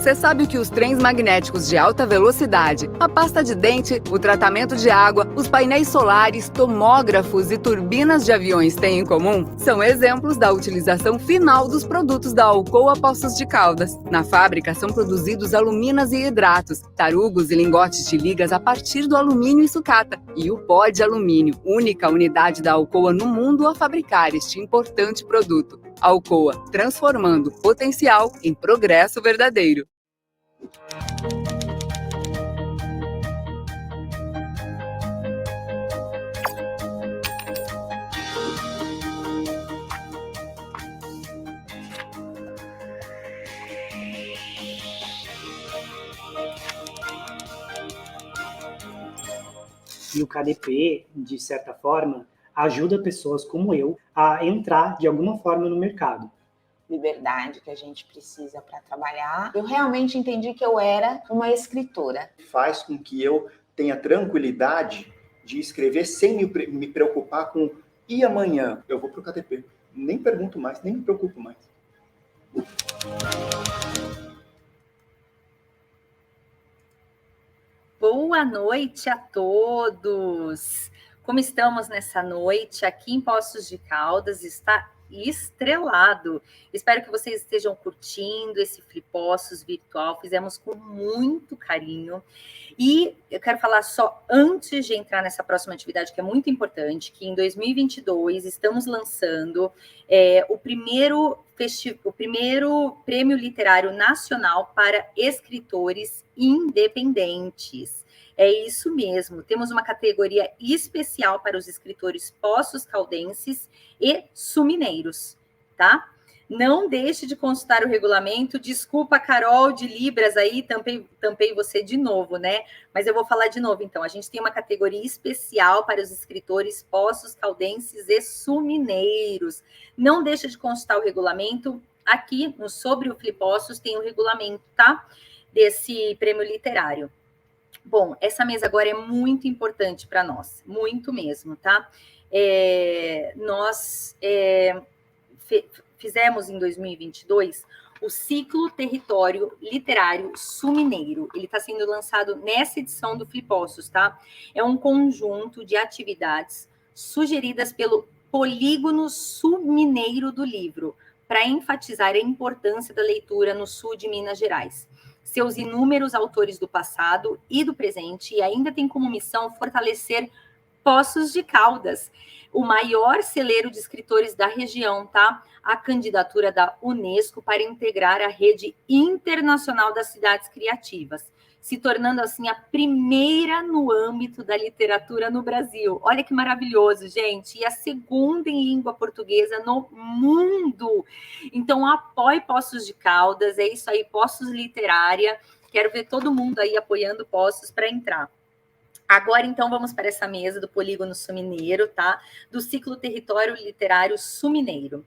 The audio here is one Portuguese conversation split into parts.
Você sabe que os trens magnéticos de alta velocidade, a pasta de dente, o tratamento de água, os painéis solares, tomógrafos e turbinas de aviões têm em comum? São exemplos da utilização final dos produtos da Alcoa Poços de Caldas. Na fábrica são produzidos aluminas e hidratos, tarugos e lingotes de ligas a partir do alumínio e sucata, e o pó de alumínio, única unidade da Alcoa no mundo a fabricar este importante produto. Alcoa, transformando potencial em progresso verdadeiro. E o KDP, de certa forma, ajuda pessoas como eu a entrar de alguma forma no mercado. Liberdade que a gente precisa para trabalhar. Eu realmente entendi que eu era uma escritora. Faz com que eu tenha tranquilidade de escrever sem me preocupar com e amanhã eu vou para o KDP. Nem pergunto mais, nem me preocupo mais. Boa noite a todos! Como estamos nessa noite? Aqui em Poços de Caldas está estrelado. Espero que vocês estejam curtindo esse Flipossos virtual. Fizemos com muito carinho. E eu quero falar só antes de entrar nessa próxima atividade, que é muito importante, que em 2022 estamos lançando o primeiro Prêmio Literário Nacional para Escritores Independentes. É isso mesmo, temos uma categoria especial para os escritores poços caldenses e sumineiros, tá? Não deixe de consultar o regulamento. Desculpa, Carol de Libras aí, tampei você de novo, né? Mas eu vou falar de novo, então. A gente tem uma categoria especial para os escritores poços caldenses e sumineiros. Não deixe de consultar o regulamento. Aqui, no Sobre o Flipossos, tem o regulamento, tá? Desse prêmio literário. Bom, essa mesa agora é muito importante para nós, muito mesmo, tá? Nós fizemos em 2022 o Ciclo Território Literário Sumineiro. Ele está sendo lançado nessa edição do Flipossos, tá? É um conjunto de atividades sugeridas pelo Polígono Sumineiro do Livro, para enfatizar a importância da leitura no sul de Minas Gerais. Seus inúmeros autores do passado e do presente, e ainda tem como missão fortalecer Poços de Caldas, o maior celeiro de escritores da região, tá? A candidatura da Unesco para integrar a rede internacional das cidades criativas, se tornando assim a primeira no âmbito da literatura no Brasil. Olha que maravilhoso, gente! E a segunda em língua portuguesa no mundo. Então, apoie Poços de Caldas, é isso aí, Poços Literária. Quero ver todo mundo aí apoiando Poços para entrar. Agora, então, vamos para essa mesa do Polígono Sumineiro, tá? Do Ciclo Território Literário Sumineiro.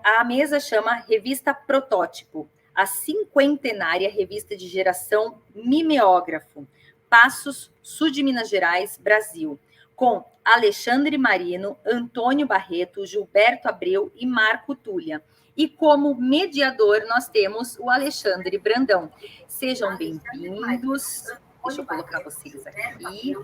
A mesa chama Revista Protótipo, a cinquentenária revista de geração mimeógrafo, Passos, Sul de Minas Gerais, Brasil, com Alexandre Marino, Antônio Barreto, Gilberto Abreu e Marco Túlia. E como mediador, nós temos o Alexandre Brandão. Sejam bem-vindos. Deixa eu colocar vocês aqui.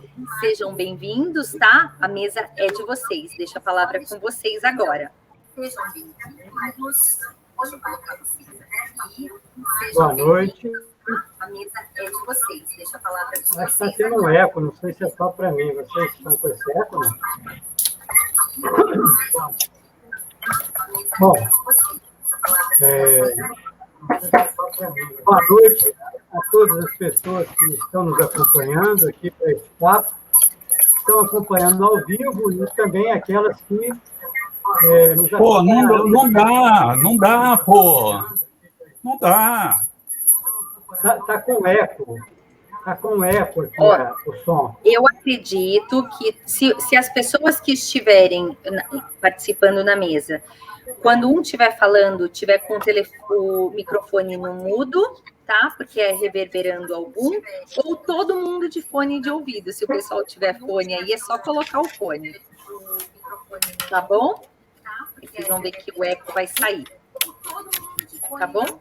Sejam bem-vindos, tá? A mesa é de vocês. Deixa a palavra com vocês agora. Sejam bem-vindos. Deixa eu colocar vocês aqui. Boa noite. A mesa é de vocês. Deixa a palavra com vocês. Acho que está tendo um eco, não sei se é só para mim. Vocês estão com esse eco, não? Bom, boa noite a todas as pessoas que estão nos acompanhando aqui para esse papo, estão acompanhando ao vivo e também aquelas que nos acompanham. Não dá, pô. Não dá. Tá com eco. Está com eco aqui, o som. Eu acredito que se as pessoas que estiverem participando na mesa, quando um estiver falando, estiver com o microfone no mudo, tá? Porque é reverberando algum, ou todo mundo de fone de ouvido. Se o pessoal tiver fone aí, é só colocar o fone. Tá bom? Vocês vão ver que o eco vai sair. Tá bom?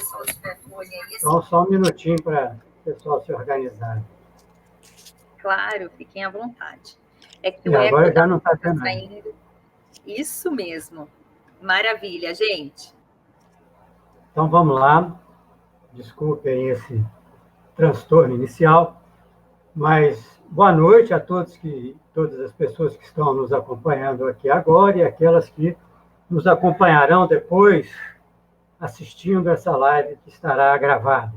pessoal estiver com o olho aí, Então, só um minutinho para o pessoal se organizar. claro, fiquem à vontade. É que E o agora eco já não está tá tendo. saindo. Isso mesmo. Maravilha, gente. Então, vamos lá. Desculpem esse transtorno inicial, mas boa noite a todas as pessoas que estão nos acompanhando aqui agora e aquelas que nos acompanharão depois assistindo essa live que estará gravada.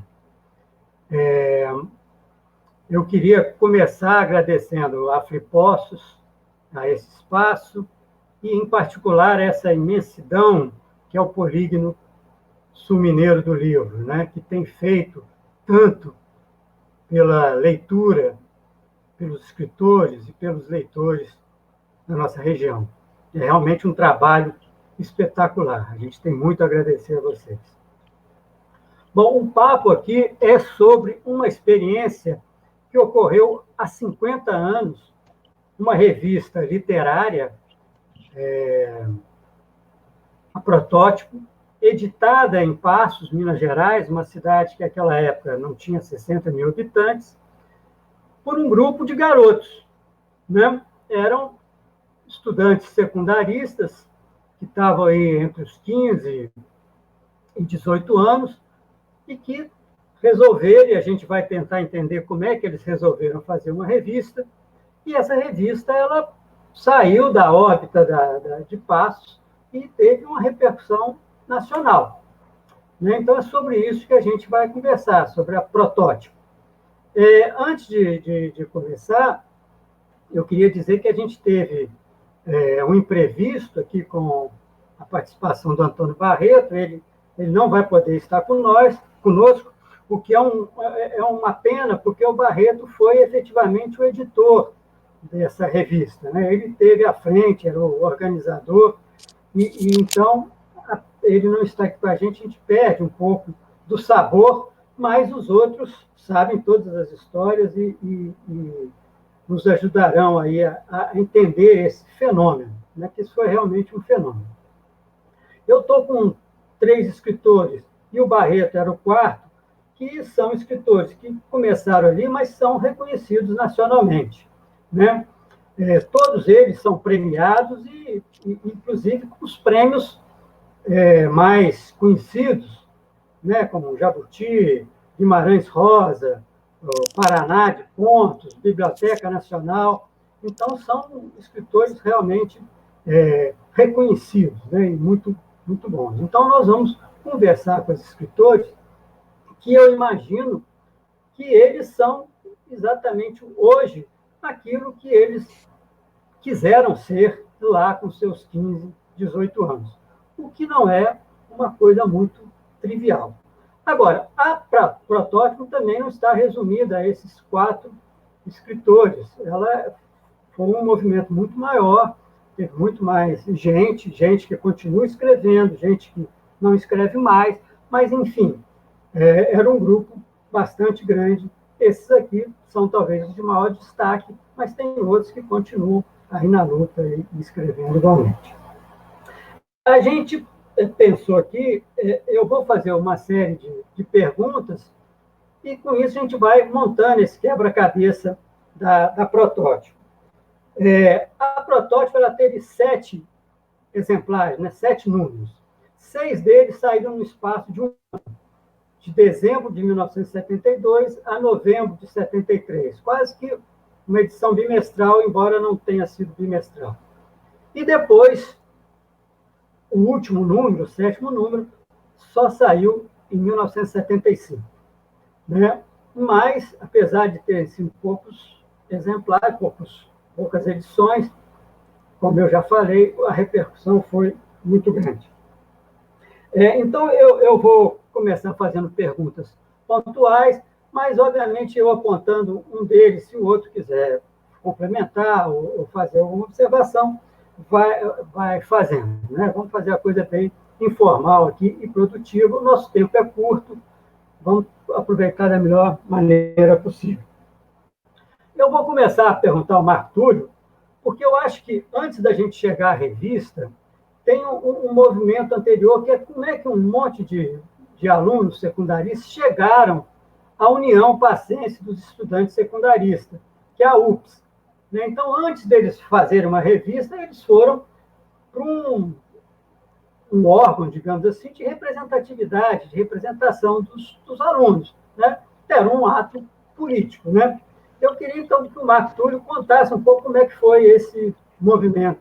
Eu queria começar agradecendo a Flipossos, a esse espaço, e, em particular, essa imensidão que é o Polígono Sul-Mineiro do Livro, né? Que tem feito tanto pela leitura, pelos escritores e pelos leitores da nossa região. É realmente um trabalho espetacular. A gente tem muito a agradecer a vocês. Bom, o papo aqui é sobre uma experiência que ocorreu há 50 anos, uma revista literária, a Protótipo, editada em Passos, Minas Gerais, uma cidade que naquela época não tinha 60 mil habitantes, por um grupo de garotos, né? Eram estudantes secundaristas que estavam aí entre os 15 e 18 anos e que resolveram, e a gente vai tentar entender como é que eles resolveram fazer uma revista, e essa revista ela saiu da órbita de Passos e teve uma repercussão nacional, né? Então, é sobre isso que a gente vai conversar, sobre a Protótipo. Antes de começar, eu queria dizer que a gente teve um imprevisto aqui com a participação do Antônio Barreto. Ele não vai poder estar conosco, o que é uma pena, porque o Barreto foi efetivamente o editor dessa revista, né? Ele esteve à frente, era o organizador, e então ele não está aqui com a gente perde um pouco do sabor, mas os outros sabem todas as histórias e nos ajudarão aí a entender esse fenômeno, né? Que isso foi realmente um fenômeno. Eu estou com 3 escritores, e o Barreto era o quarto, que são escritores que começaram ali, mas são reconhecidos nacionalmente, né? Todos eles são premiados e inclusive, com os prêmios mais conhecidos, né? Como Jabuti, Guimarães Rosa, o Paraná de Pontos, Biblioteca Nacional. Então, são escritores realmente reconhecidos, né? E muito, muito bons. Então, nós vamos conversar com esses escritores que eu imagino que eles são exatamente hoje aquilo que eles quiseram ser lá com seus 15, 18 anos, o que não é uma coisa muito trivial. Agora, a Protótipo também não está resumida a esses 4 escritores. Ela foi um movimento muito maior, teve muito mais gente que continua escrevendo, gente que não escreve mais, mas, enfim, era um grupo bastante grande. Esses aqui são talvez os de maior destaque, mas tem outros que continuam aí na luta e escrevendo igualmente. A gente pensou aqui, eu vou fazer uma série de perguntas, e com isso a gente vai montando esse quebra-cabeça da Protótipo. A Protótipo ela teve 7 exemplares, né, 7 números. 6 deles saíram no espaço de um ano, de dezembro de 1972 a novembro de 73, quase que uma edição bimestral, embora não tenha sido bimestral. E depois, o último número, o 7º número, só saiu em 1975. Né? Mas, apesar de ter sido poucos exemplares, poucas edições, como eu já falei, a repercussão foi muito grande. Então, eu vou começar fazendo perguntas pontuais, mas, obviamente, eu apontando um deles, se o outro quiser complementar ou fazer alguma observação, vai fazendo, né? Vamos fazer a coisa bem informal aqui e produtiva. O nosso tempo é curto, vamos aproveitar da melhor maneira possível. Eu vou começar a perguntar ao Marco Túlio, porque eu acho que, antes da gente chegar à revista, tem um movimento anterior, que é como é que um monte de de alunos secundaristas chegaram à União Passense dos Estudantes Secundaristas, que é a UPS. Então, antes deles fazerem uma revista, eles foram para um órgão, digamos assim, de representatividade, de representação dos alunos, né? Era um ato político, né? Eu queria, então, que o Marco Túlio contasse um pouco como é que foi esse movimento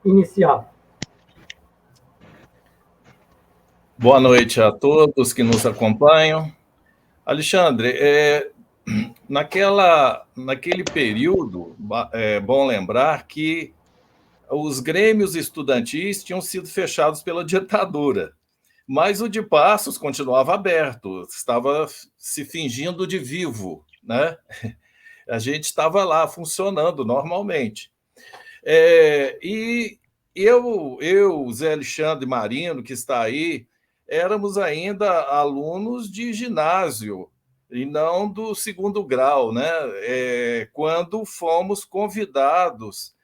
inicial. Boa noite a todos que nos acompanham. Alexandre, naquele período, é bom lembrar que os grêmios estudantis tinham sido fechados pela ditadura, mas o de Passos continuava aberto, estava se fingindo de vivo, né? A gente estava lá funcionando normalmente. E eu, Zé Alexandre Marino, que está aí, éramos ainda alunos de ginásio e não do segundo grau, né? Quando fomos convidados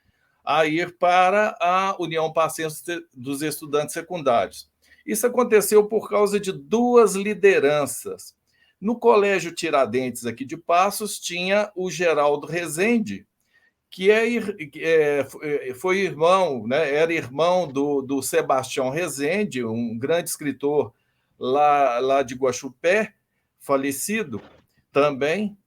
a ir para a União Passense dos Estudantes Secundários. Isso aconteceu por causa de duas lideranças. No Colégio Tiradentes, aqui de Passos, tinha o Geraldo Rezende, que foi irmão, né? Era irmão do Sebastião Rezende, um grande escritor lá de Guaxupé, falecido também.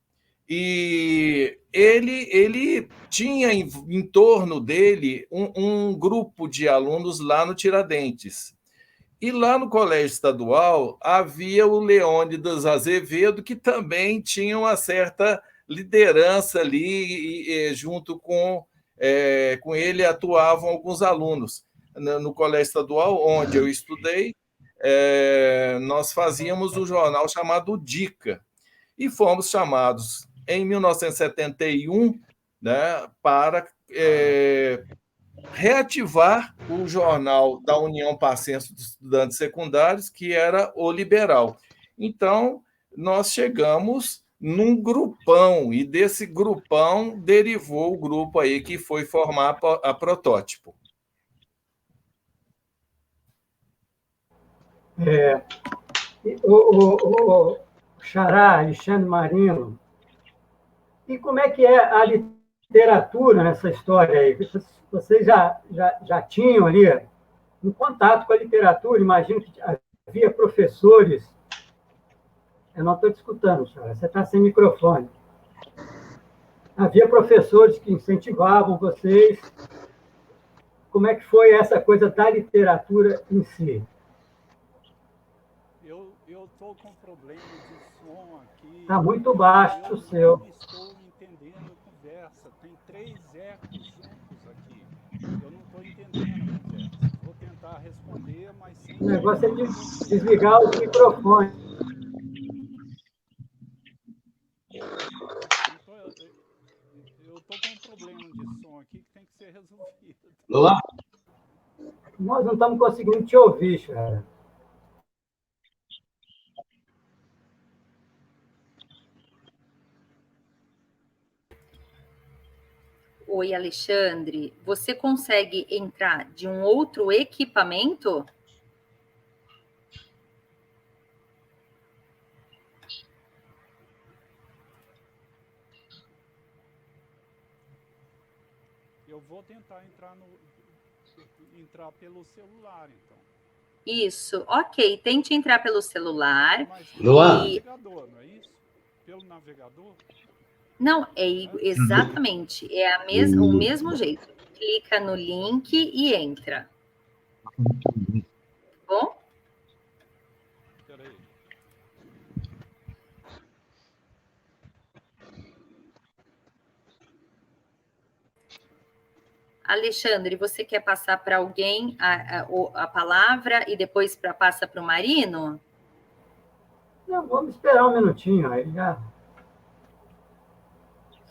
E ele tinha em torno dele um grupo de alunos lá no Tiradentes. E lá no Colégio Estadual havia o Leônidas Azevedo, que também tinha uma certa liderança ali, e junto com ele atuavam alguns alunos. No Colégio Estadual, onde eu estudei, nós fazíamos um jornal chamado Dica, e fomos chamados em 1971, né, para reativar o jornal da União Passense dos Estudantes Secundários, que era o Liberal. Então, nós chegamos num grupão, e desse grupão derivou o grupo aí que foi formar a Protótipo. O Xará, Alexandre Marino, e como é que é a literatura nessa história aí? Vocês já tinham ali um contato com a literatura? Imagino que havia professores. Eu não estou te escutando, Xará, você está sem microfone. Havia professores que incentivavam vocês. Como é que foi essa coisa da literatura em si? Eu estou com problema de som aqui. Está muito baixo o seu. Eu não estou entendendo a conversa. Tem 3 ecos juntos aqui. Eu não estou entendendo a conversa. Vou tentar responder, mas sem... O negócio é desligar o microfone. Eu estou com um problema de som aqui que tem que ser resolvido. Luan? Nós não estamos conseguindo te ouvir, cara. Oi, Alexandre. Você consegue entrar de um outro equipamento? Eu vou tentar entrar pelo celular, então. Isso, ok. Tente entrar pelo celular. Mas Luan? pelo navegador, não é isso? Pelo navegador? Não, exatamente. É o mesmo jeito. Clica no link e entra. Bom? Espera aí. Alexandre, você quer passar para alguém a palavra e depois passa para o Marino? Não, vamos esperar um minutinho. Aí já...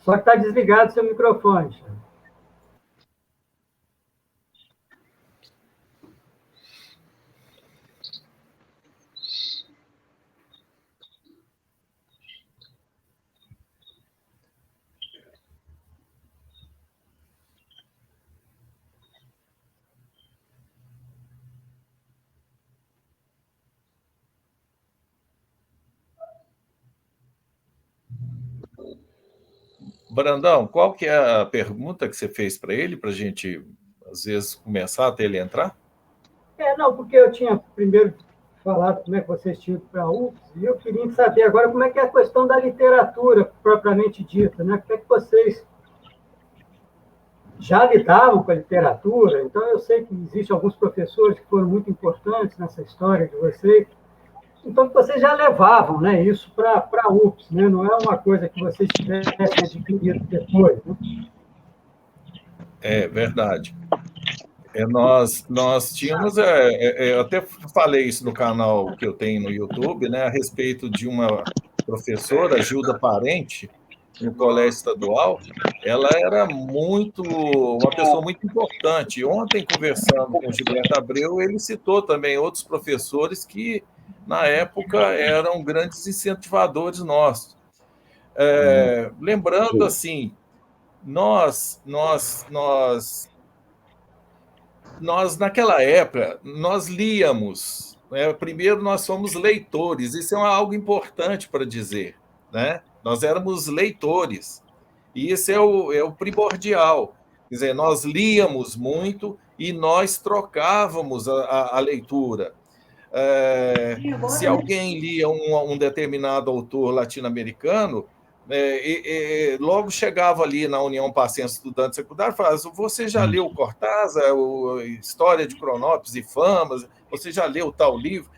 Só que está desligado seu microfone. Brandão, qual que é a pergunta que você fez para ele, para a gente, às vezes, começar até ele entrar? Não, porque eu tinha primeiro falado como é que vocês tinham ido para a UFS, e eu queria saber agora como é que é a questão da literatura propriamente dita, né? Como é que vocês já lidavam com a literatura? Então, eu sei que existem alguns professores que foram muito importantes nessa história de vocês, então que vocês já levavam, né, isso para a UFS, né? Não é uma coisa que vocês tivessem adquirido depois, né? É verdade. Nós tínhamos, eu até falei isso no canal que eu tenho no YouTube, né, a respeito de uma professora, Gilda Parente, no colégio estadual. Ela era uma pessoa muito importante. Ontem, conversando com o Gilberto Abreu, ele citou também outros professores que, na época, eram grandes incentivadores nossos. Lembrando, assim, nós naquela época, nós líamos, né? Primeiro, nós fomos leitores, isso é algo importante para dizer, né? Nós éramos leitores, e isso é o primordial. Quer dizer, nós líamos muito e nós trocávamos a leitura. Se alguém lia um determinado autor latino-americano, logo chegava ali na União Passense Estudante Secundário e falava: você já leu Cortázar, História de Cronópolis e Famas? Você já leu tal livro?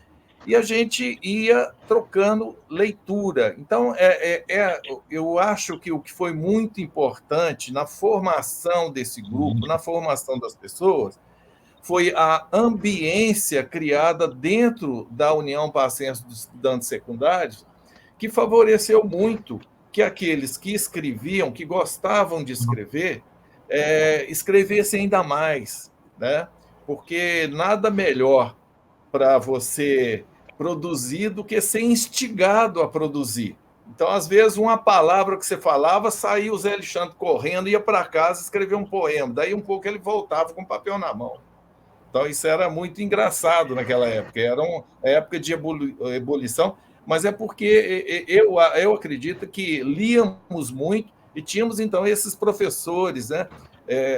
E a gente ia trocando leitura. Então, eu acho que o que foi muito importante na formação desse grupo, na formação das pessoas, foi a ambiência criada dentro da União Passense dos Estudantes Secundários, que favoreceu muito que aqueles que escreviam, que gostavam de escrever, escrevessem ainda mais, né? Porque nada melhor para você produzir do que ser instigado a produzir. Então, às vezes, uma palavra que você falava, saía o Zé Alexandre correndo, ia para casa escrever um poema. Daí, um pouco, ele voltava com o papel na mão. Então, isso era muito engraçado naquela época. Era uma época de ebulição, mas é porque eu acredito que líamos muito e tínhamos, então, esses professores, né?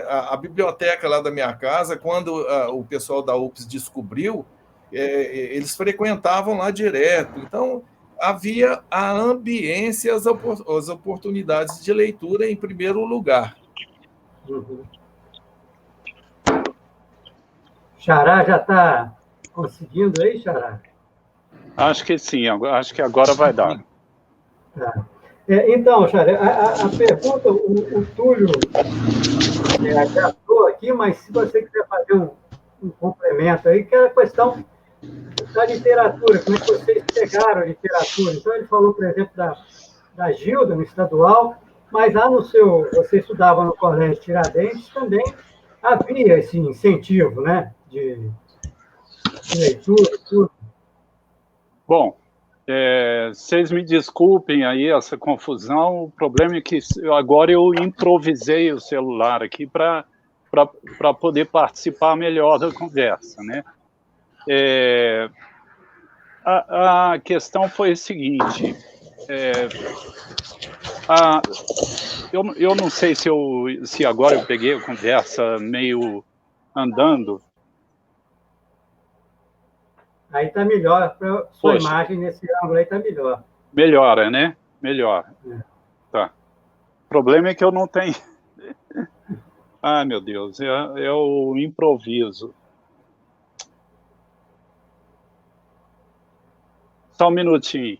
A biblioteca lá da minha casa, quando o pessoal da UFS descobriu, eles frequentavam lá direto. Então, havia a ambiência, as oportunidades de leitura em primeiro lugar. Uhum. Xará já está conseguindo aí, Xará? Acho que sim, acho que agora vai dar. Tá. Então, Xará, a pergunta, o Túlio abraçou aqui, mas se você quiser fazer um complemento aí, que é a questão da literatura, como é que vocês pegaram a literatura. Então, ele falou, por exemplo, da Gilda, no estadual, mas lá você estudava no Colégio Tiradentes, também havia esse incentivo, né, de leitura e tudo. Bom, vocês me desculpem aí essa confusão, o problema é que agora eu improvisei o celular aqui para poder participar melhor da conversa, né? A questão foi a seguinte, eu não sei se agora eu peguei a conversa meio andando. Aí está melhor, para sua imagem nesse ângulo aí está melhor. Melhora, né? Melhora. Tá. O problema é que eu não tenho... Ah, meu Deus, é o improviso. Só um minutinho.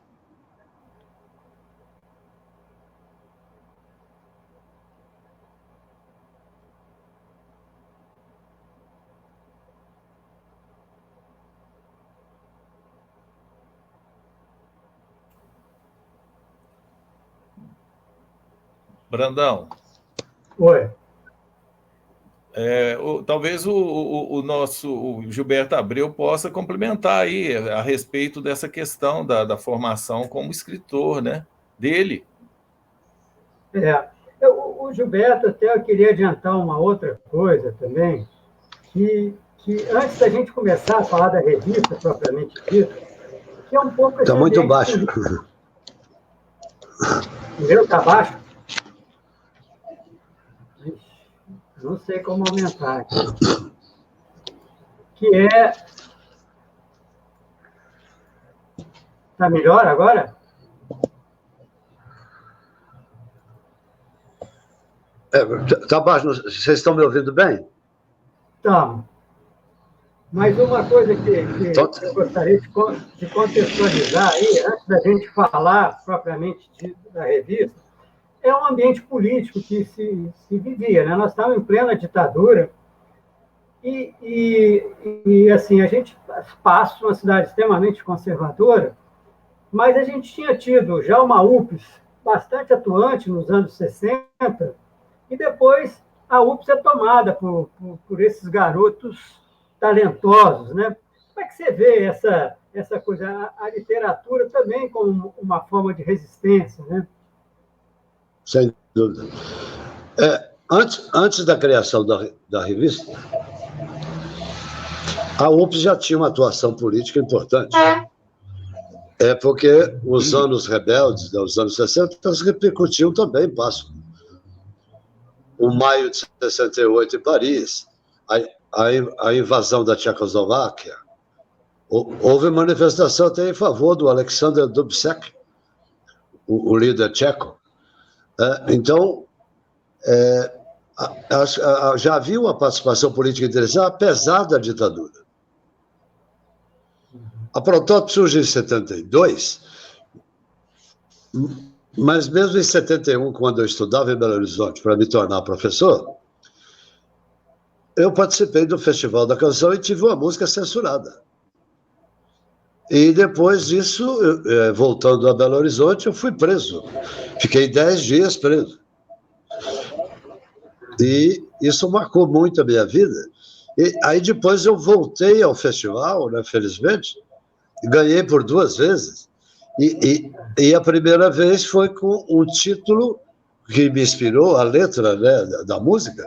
Brandão. Oi. Talvez o nosso Gilberto Abreu possa complementar aí a respeito dessa questão da formação como escritor, né, dele. O Gilberto, até eu queria adiantar uma outra coisa também, que antes da gente começar a falar da revista propriamente dita, que é um pouco... Está muito baixo. O meu está baixo? não sei como aumentar aqui, que é... Está melhor agora? Tá baixo, vocês estão me ouvindo bem? Estamos. Mas uma coisa que eu gostaria de contextualizar aí, antes da gente falar propriamente da revista, é um ambiente político que se vivia, né? Nós estávamos em plena ditadura e assim, a gente passa uma cidade extremamente conservadora, mas a gente tinha tido já uma UPS bastante atuante nos anos 60, e depois a UPS é tomada por esses garotos talentosos, né? Como é que você vê essa coisa, a literatura também como uma forma de resistência, né? Sem dúvida. Antes da criação da revista, a UPS já tinha uma atuação política importante. Porque os anos rebeldes, os anos 60, repercutiam também, passo. O maio de 68 em Paris, a invasão da Tchecoslováquia, houve manifestação até em favor do Alexander Dubček, o líder tcheco. Então, já havia uma participação política interessante, apesar da ditadura. A Protótipo surge em 72, mas mesmo em 71, quando eu estudava em Belo Horizonte para me tornar professor, eu participei do Festival da Canção e tive uma música censurada. E depois disso, voltando a Belo Horizonte, eu fui preso. Fiquei 10 dias preso. E isso marcou muito a minha vida. E aí depois eu voltei ao festival, né, felizmente, ganhei por 2 vezes. E a primeira vez foi com um título que me inspirou, a letra, né, da música,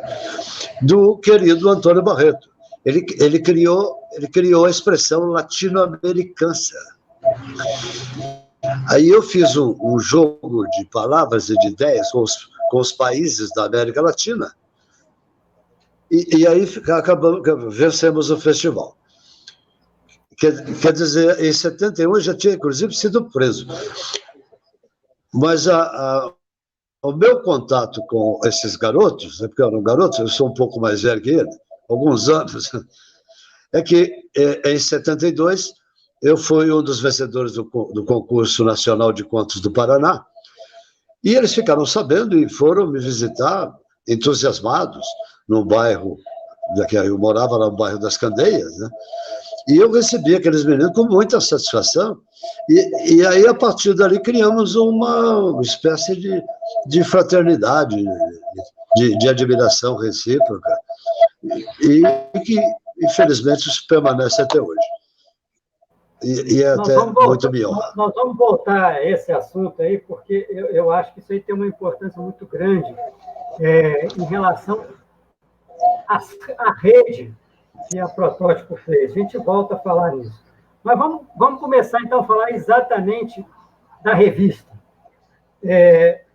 do querido Antônio Barreto. Ele criou a expressão latino-americana. Aí eu fiz um jogo de palavras e de ideias com os países da América Latina, e aí vencemos o festival. Quer dizer, em 71 eu já tinha, inclusive, sido preso. Mas o meu contato com esses garotos, porque eram garotos, eu sou um pouco mais velho que ele, alguns anos, é que em 72 eu fui um dos vencedores do Concurso Nacional de Contos do Paraná, e eles ficaram sabendo e foram me visitar, entusiasmados, num bairro, que eu morava no bairro das Candeias, né? E eu recebi aqueles meninos com muita satisfação. E aí, a partir dali, criamos uma espécie de fraternidade, de admiração recíproca, e que, infelizmente, isso permanece até hoje. E é até muito me honra. Nós vamos voltar a esse assunto aí, porque eu acho que isso aí tem uma importância muito grande em relação à rede que a Protótipo fez. A gente volta a falar nisso. Mas vamos começar, então, a falar exatamente da revista.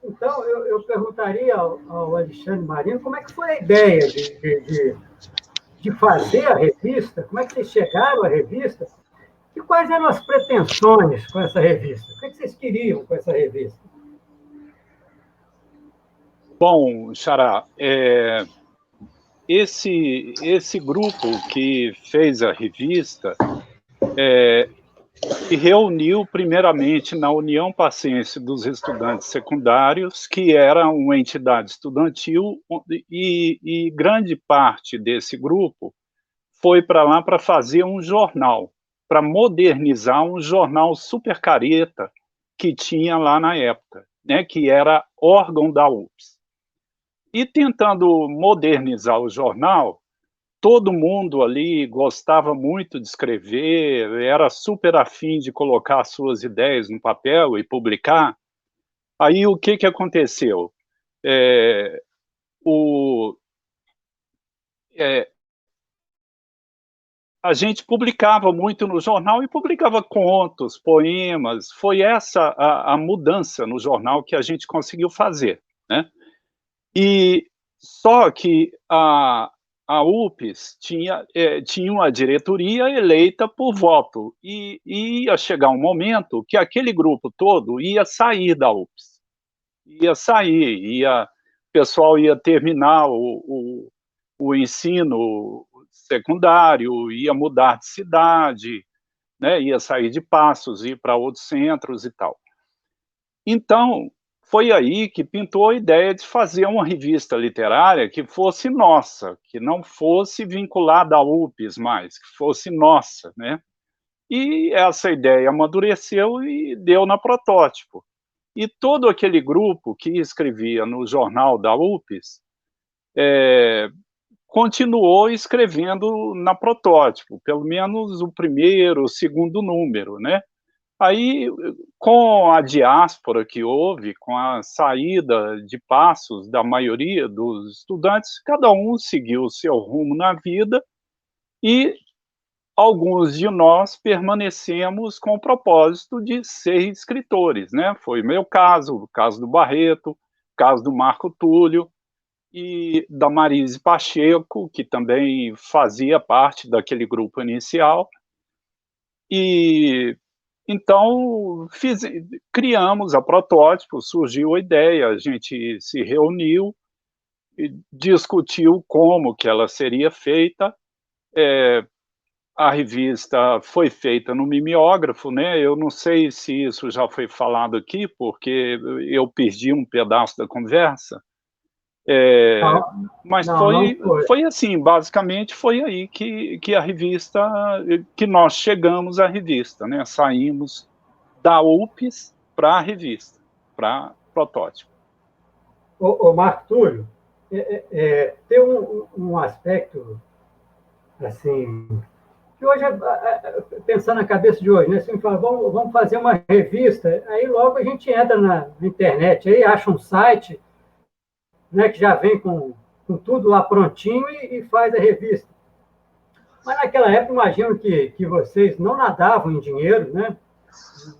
Então, eu perguntaria ao Alexandre Marino como é que foi a ideia de fazer a revista, como é que vocês chegaram à revista e quais eram as pretensões com essa revista? O que vocês queriam com essa revista? Bom, Xará, esse grupo que fez a revista se reuniu primeiramente na União Pacense dos Estudantes Secundários, que era uma entidade estudantil, e grande parte desse grupo foi para lá para fazer um jornal, para modernizar um jornal super careta que tinha lá na época, né, que era órgão da UPS. E tentando modernizar o jornal, todo mundo ali gostava muito de escrever, era super afim de colocar suas ideias no papel e publicar. Aí o que aconteceu? A gente publicava muito no jornal e publicava contos, poemas. Foi essa a mudança no jornal que a gente conseguiu fazer, né? Só que a UPES tinha uma diretoria eleita por voto, e ia chegar um momento que aquele grupo todo ia sair da UPES. O pessoal ia terminar o ensino secundário, ia mudar de cidade, né, ia sair de Passos, ir para outros centros e tal. Então, foi aí que pintou a ideia de fazer uma revista literária que fosse nossa, que não fosse vinculada à UPES mais, que fosse nossa, né? E essa ideia amadureceu e deu na Protótipo. E todo aquele grupo que escrevia no jornal da UPES continuou escrevendo na Protótipo, pelo menos o primeiro, o segundo número, né? Aí, com a diáspora que houve, com a saída de Passos da maioria dos estudantes, cada um seguiu o seu rumo na vida e alguns de nós permanecemos com o propósito de ser escritores, né? Foi o meu caso, o caso do Barreto, o caso do Marco Túlio e da Marise Pacheco, que também fazia parte daquele grupo inicial. E então criamos a Protótipo, surgiu a ideia, a gente se reuniu e discutiu como que ela seria feita. A revista foi feita no mimeógrafo, né? Eu não sei se isso já foi falado aqui, porque eu perdi um pedaço da conversa. Mas foi assim, basicamente foi aí que a revista, que nós chegamos à revista, né? Saímos da UPES para a revista, para Protótipo. Ô Marco Túlio, tem um aspecto assim que hoje, pensando na cabeça de hoje, né? Você me fala, vamos fazer uma revista, aí logo a gente entra na internet, aí acha um site, né, que já vem com tudo lá prontinho e faz a revista. Mas naquela época, imagino que vocês não nadavam em dinheiro, né?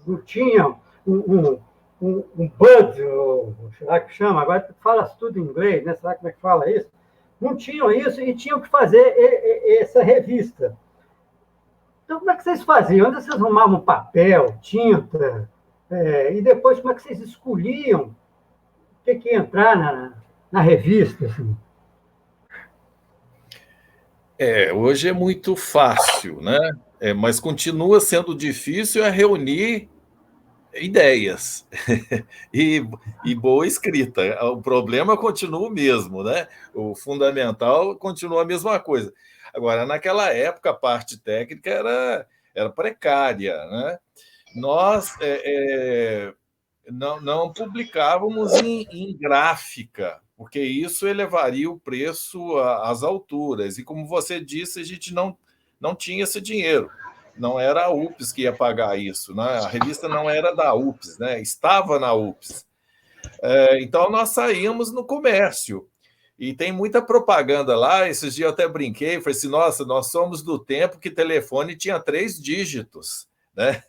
Não tinham um bud, sei lá que chama, agora fala tudo em inglês, né? Será como é que fala isso? Não tinham isso e tinham que fazer essa revista. Então, como é que vocês faziam? Onde vocês arrumavam papel, tinta? E depois, como é que vocês escolhiam o que ia entrar na revista? Assim? Hoje é muito fácil, né? Mas continua sendo difícil reunir ideias e boa escrita. O problema continua o mesmo, né? O fundamental continua a mesma coisa. Agora, naquela época, a parte técnica era precária, né? Nós não publicávamos em gráfica, porque isso elevaria o preço às alturas. E, como você disse, a gente não tinha esse dinheiro. Não era a UPES que ia pagar isso, né? A revista não era da UPES, né? Estava na UPES. Então, nós saímos no comércio. E tem muita propaganda lá. Esses dias eu até brinquei, falei assim, nossa, nós somos do tempo que telefone tinha 3 dígitos, né?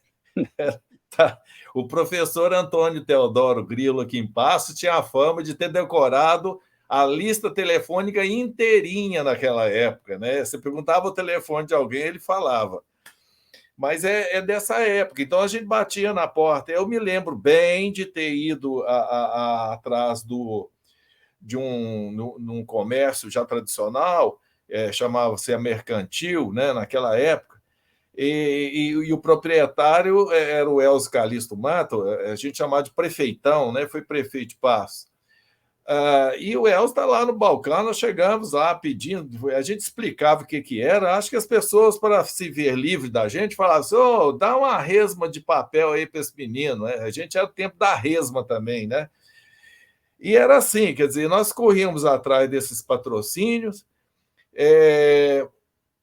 O professor Antônio Teodoro Grilo, aqui em Passo, tinha a fama de ter decorado a lista telefônica inteirinha naquela época, né? Você perguntava o telefone de alguém, ele falava. Mas é dessa época. Então, a gente batia na porta. Eu me lembro bem de ter ido atrás de num comércio já tradicional, chamava-se a Mercantil, né, naquela época, e o proprietário era o Elcio Calixto Mato, a gente chamava de prefeitão, né, foi prefeito de Passo. E o Elcio está lá no balcão, nós chegamos lá pedindo, a gente explicava o que era, acho que as pessoas, para se ver livre da gente, falavam assim, dá uma resma de papel aí para esse menino, né? A gente era o tempo da resma também, né? E era assim, quer dizer, nós corríamos atrás desses patrocínios.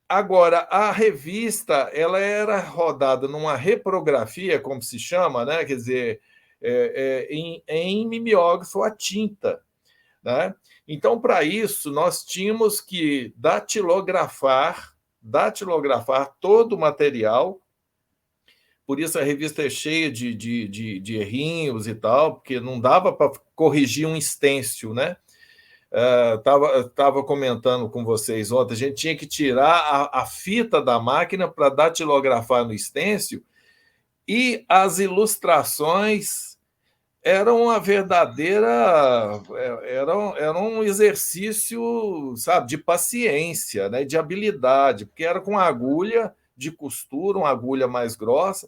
Agora, a revista, ela era rodada numa reprografia, como se chama, né? Quer dizer, em mimeógrafo a tinta, né? Então, para isso, nós tínhamos que datilografar todo o material. Por isso a revista é cheia de errinhos e tal, porque não dava para corrigir um stencil, né? Estava comentando com vocês ontem, a gente tinha que tirar a fita da máquina para datilografar no stencil, e as ilustrações eram uma verdadeira... Era um exercício, sabe, de paciência, né, de habilidade, porque era com agulha de costura, uma agulha mais grossa,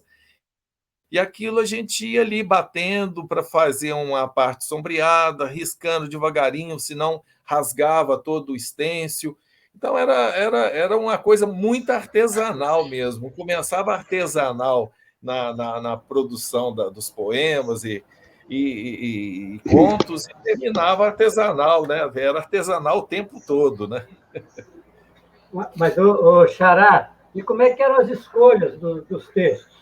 e aquilo a gente ia ali batendo para fazer uma parte sombreada, riscando devagarinho, senão rasgava todo o stencil. Então, era uma coisa muito artesanal mesmo. Começava artesanal na produção dos poemas e contos, e terminava artesanal, né? Era artesanal o tempo todo, né? Mas, Xará, e como é que eram as escolhas dos textos?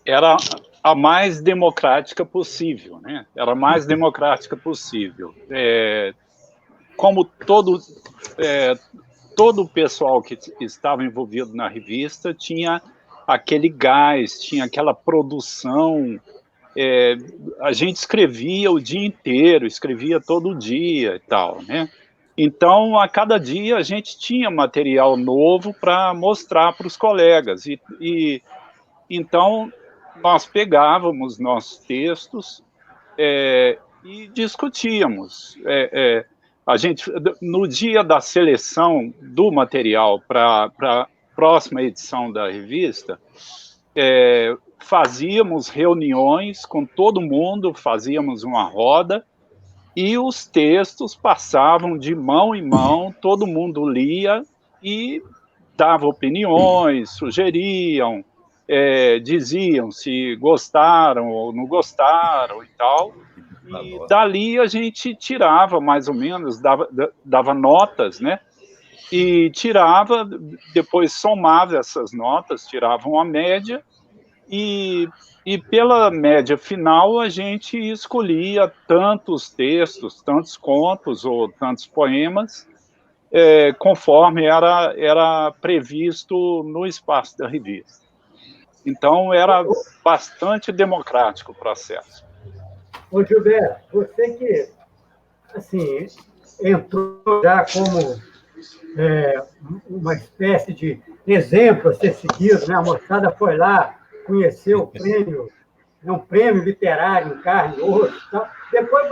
Era a mais democrática possível, né? Era a mais democrática possível. Como todo o pessoal que estava envolvido na revista tinha aquele gás, tinha aquela produção. A gente escrevia o dia inteiro, escrevia todo dia e tal, né? Então, a cada dia, a gente tinha material novo para mostrar para os colegas. Então, nós pegávamos nossos textos e discutíamos. A gente, no dia da seleção do material para a próxima edição da revista, fazíamos reuniões com todo mundo, fazíamos uma roda, e os textos passavam de mão em mão, todo mundo lia e dava opiniões, sugeriam, diziam se gostaram ou não gostaram e tal. E dali a gente tirava, mais ou menos, dava notas, né? E tirava, depois somava essas notas, tirava uma média, e pela média final a gente escolhia tantos textos, tantos contos ou tantos poemas, conforme era previsto no espaço da revista. Então, era bastante democrático o processo. Ô, Gilberto, você que, assim, entrou já como uma espécie de exemplo a ser seguido, né? A moçada foi lá, conheceu o prêmio, um prêmio literário em carne e osso e tal. Depois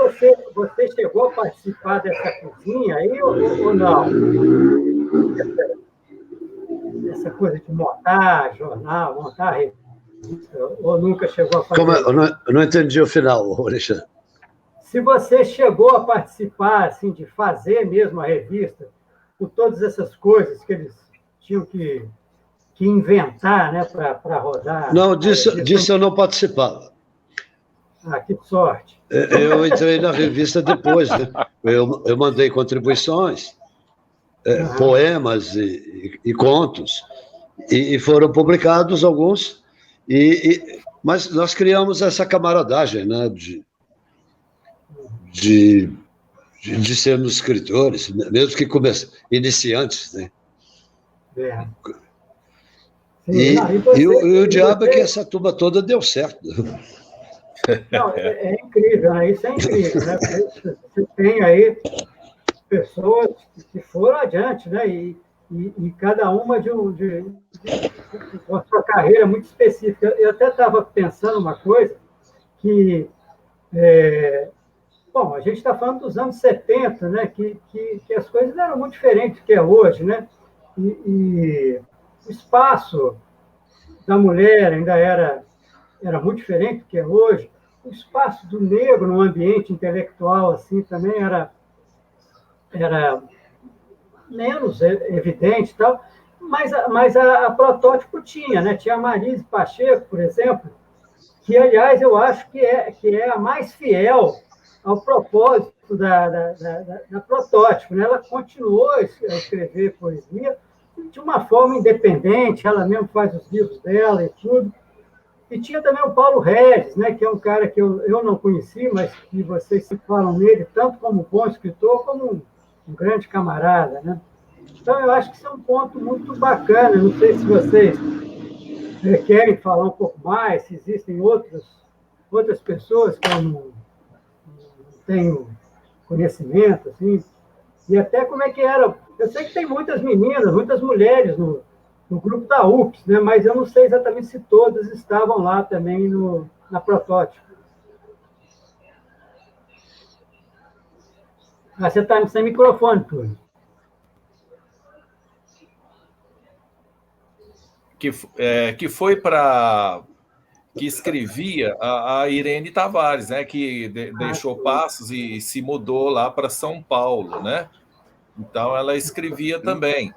você chegou a participar dessa cozinha aí ou não? Essa coisa de montar jornal, montar revista, ou nunca chegou a fazer? Eu não entendi o final, Alexandre. Se você chegou a participar, assim, de fazer mesmo a revista, com todas essas coisas que eles tinham que inventar, né, para rodar. Não, disso eu não participava. Ah, que sorte. Eu entrei na revista depois, né? Eu mandei contribuições, poemas e contos, e foram publicados alguns, mas nós criamos essa camaradagem, né, de sermos escritores, mesmo que iniciantes, né? Sim, e o diabo é que essa turma toda deu certo. Não, é incrível, né? Isso é incrível, né? Você tem aí pessoas que foram adiante, né? E cada uma com a sua carreira muito específica. Eu até estava pensando uma coisa que... Bom, a gente está falando dos anos 70, né? Que as coisas eram muito diferentes do que é hoje, né? E o espaço da mulher ainda era muito diferente do que é hoje. O espaço do negro no ambiente intelectual assim também era menos evidente e tal, mas a Protótipo tinha, né? Tinha a Marise Pacheco, por exemplo, que, aliás, eu acho que é a mais fiel ao propósito da Protótipo, né? Ela continuou a escrever poesia de uma forma independente, ela mesmo faz os livros dela e tudo. E tinha também o Paulo Regis, né, que é um cara que eu não conheci, mas que vocês se falam nele, tanto como bom escritor, como um grande camarada, né? Então, eu acho que isso é um ponto muito bacana. Não sei se vocês querem falar um pouco mais, se existem outras pessoas como tenho conhecimento, assim, e até como é que era. Eu sei que tem muitas meninas, muitas mulheres no grupo da UPS, né? Mas eu não sei exatamente se todas estavam lá também na Protótipo. Você está sem microfone, Túlio. Que foi para... que escrevia a Irene Tavares, né? Que deixou Passos e se mudou lá para São Paulo, né? Então, ela escrevia também.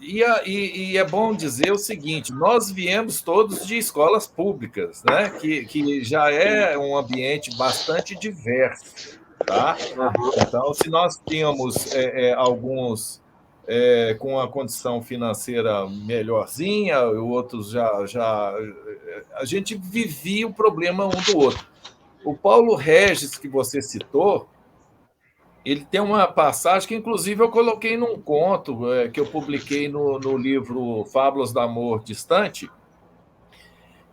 E é bom dizer o seguinte, nós viemos todos de escolas públicas, né? Que já é um ambiente bastante diverso, tá? Então, se nós tínhamos alguns com a condição financeira melhorzinha, outros já... A gente vivia o problema um do outro. O Paulo Regis, que você citou, ele tem uma passagem que, inclusive, eu coloquei num conto que eu publiquei no livro Fábulas do Amor Distante,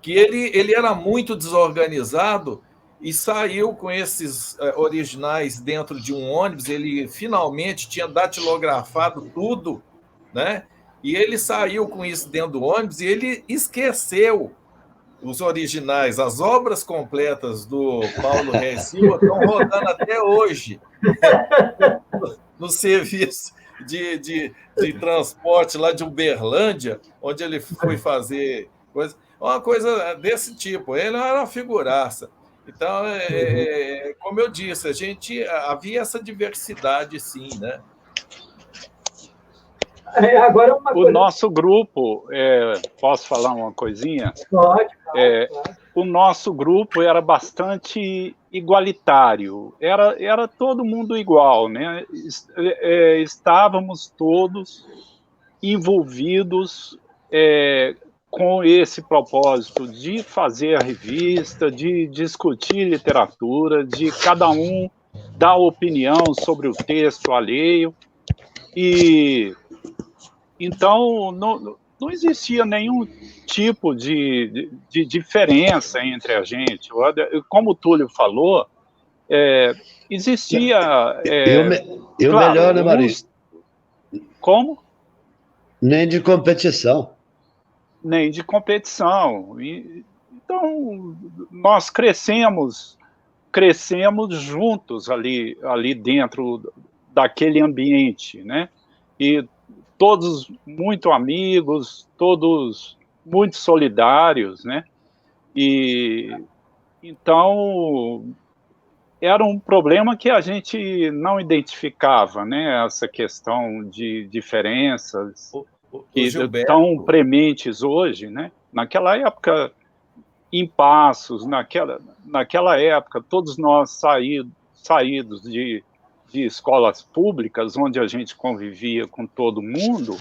que ele era muito desorganizado e saiu com esses originais dentro de um ônibus. Ele finalmente tinha datilografado tudo, né? E ele saiu com isso dentro do ônibus e ele esqueceu os originais. As obras completas do Paulo Reis Silva estão rodando até hoje no serviço de transporte lá de Uberlândia, onde ele foi fazer uma coisa desse tipo. Ele era uma figuraça. Então, como eu disse, havia essa diversidade, sim, né? Agora o nosso grupo, posso falar uma coisinha? Pode. O nosso grupo era bastante igualitário, era todo mundo igual, né? Estávamos todos envolvidos com esse propósito de fazer a revista, de discutir literatura, de cada um dar opinião sobre o texto alheio. E então não existia nenhum tipo de diferença entre a gente. Como o Túlio falou, existia... claro, melhor, né, Marista? Como? Nem de competição. Nem de competição. Então, nós crescemos juntos ali dentro daquele ambiente, né? E todos muito amigos, todos muito solidários, né? E então era um problema que a gente não identificava, né? Essa questão de diferenças que estão prementes hoje, né? Naquela época, em Passos, naquela época, todos nós saídos de escolas públicas, onde a gente convivia com todo mundo,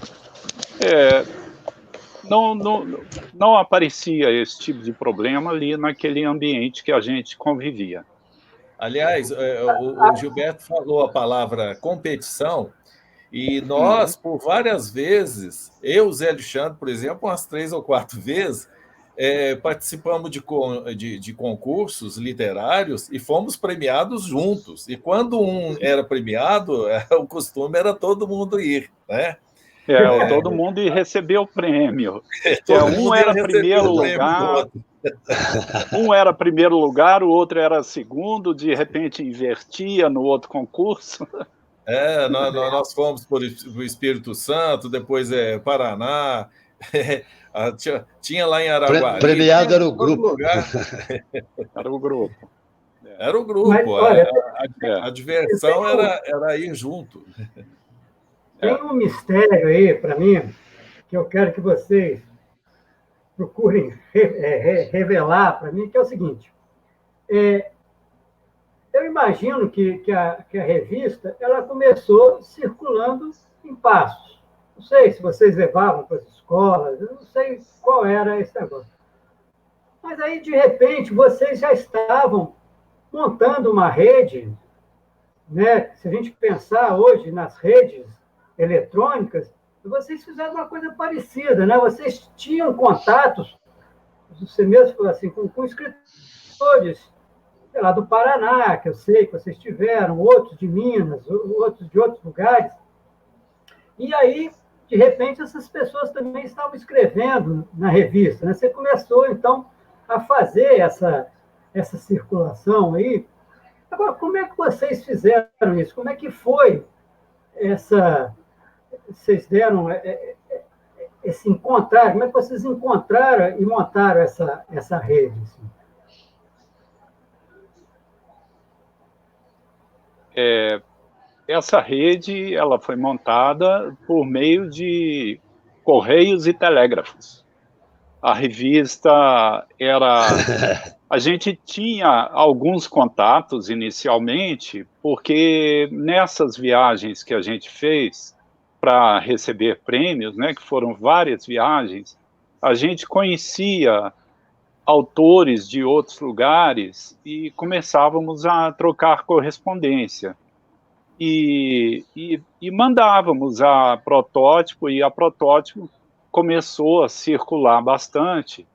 não aparecia esse tipo de problema ali naquele ambiente que a gente convivia. Aliás, o Gilberto falou a palavra competição, e nós, por várias vezes, eu, Zé Alexandre, por exemplo, umas 3 ou 4 vezes, participamos de concursos literários e fomos premiados juntos. E quando um era premiado, o costume era todo mundo ir, né? Todo mundo ia receber o prêmio. Um era primeiro lugar, o outro era segundo, de repente invertia no outro concurso. Nós fomos para o Espírito Santo, depois Paraná, tinha lá em Araguari. Premiado era o grupo. Era o grupo. Era o grupo. Mas, olha, a diversão era ir junto. Tem um mistério aí, para mim, que eu quero que vocês procurem revelar para mim, que é o seguinte. Eu imagino que a revista ela começou circulando em Passos. Não sei se vocês levavam para as escolas, eu não sei qual era esse negócio. Mas aí, de repente, vocês já estavam montando uma rede, né? Se a gente pensar hoje nas redes eletrônicas, vocês fizeram uma coisa parecida, né? Vocês tinham contatos, você mesmo falou assim, com escritores sei lá, do Paraná, que eu sei que vocês tiveram, outros de Minas, outros de outros lugares. E aí, de repente, essas pessoas também estavam escrevendo na revista, né? Você começou, então, a fazer essa circulação aí. Agora, como é que vocês fizeram isso? Como é que foi vocês deram esse encontrar? Como é que vocês encontraram e montaram essa rede? Assim? Essa rede ela foi montada por meio de correios e telégrafos. A revista era... A gente tinha alguns contatos inicialmente, porque nessas viagens que a gente fez para receber prêmios, né, que foram várias viagens, a gente conhecia autores de outros lugares e começávamos a trocar correspondência. E mandávamos a Protótipo, e a Protótipo começou a circular bastante,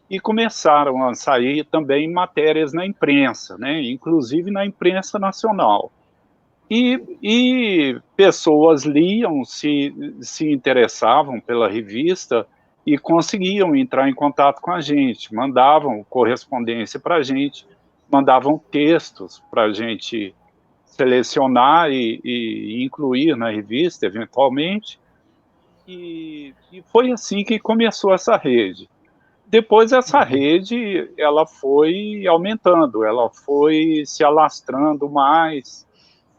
e começaram a sair também matérias na imprensa, né? Inclusive na imprensa nacional. E pessoas liam, se interessavam pela revista e conseguiam entrar em contato com a gente, mandavam correspondência para a gente, mandavam textos para a gente selecionar e incluir na revista, eventualmente, e foi assim que começou essa rede. Depois essa rede, ela foi aumentando, ela foi se alastrando mais,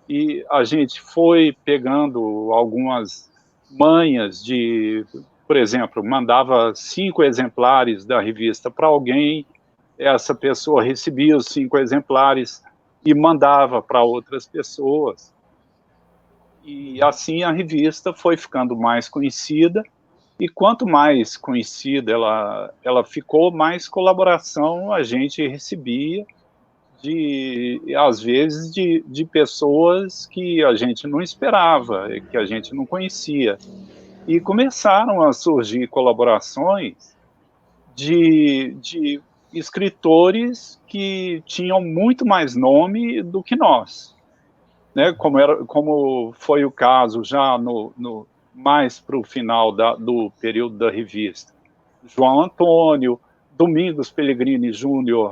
e a gente foi pegando algumas manhas de, por exemplo, mandava 5 exemplares da revista para alguém, essa pessoa recebia os 5 exemplares e mandava para outras pessoas. E assim a revista foi ficando mais conhecida, e quanto mais conhecida ela ficou, mais colaboração a gente recebia, às vezes, de pessoas que a gente não esperava, que a gente não conhecia. E começaram a surgir colaborações de escritores que tinham muito mais nome do que nós, né? Como foi o caso já mais para o final do período da revista. João Antônio, Domingos Pellegrini Júnior,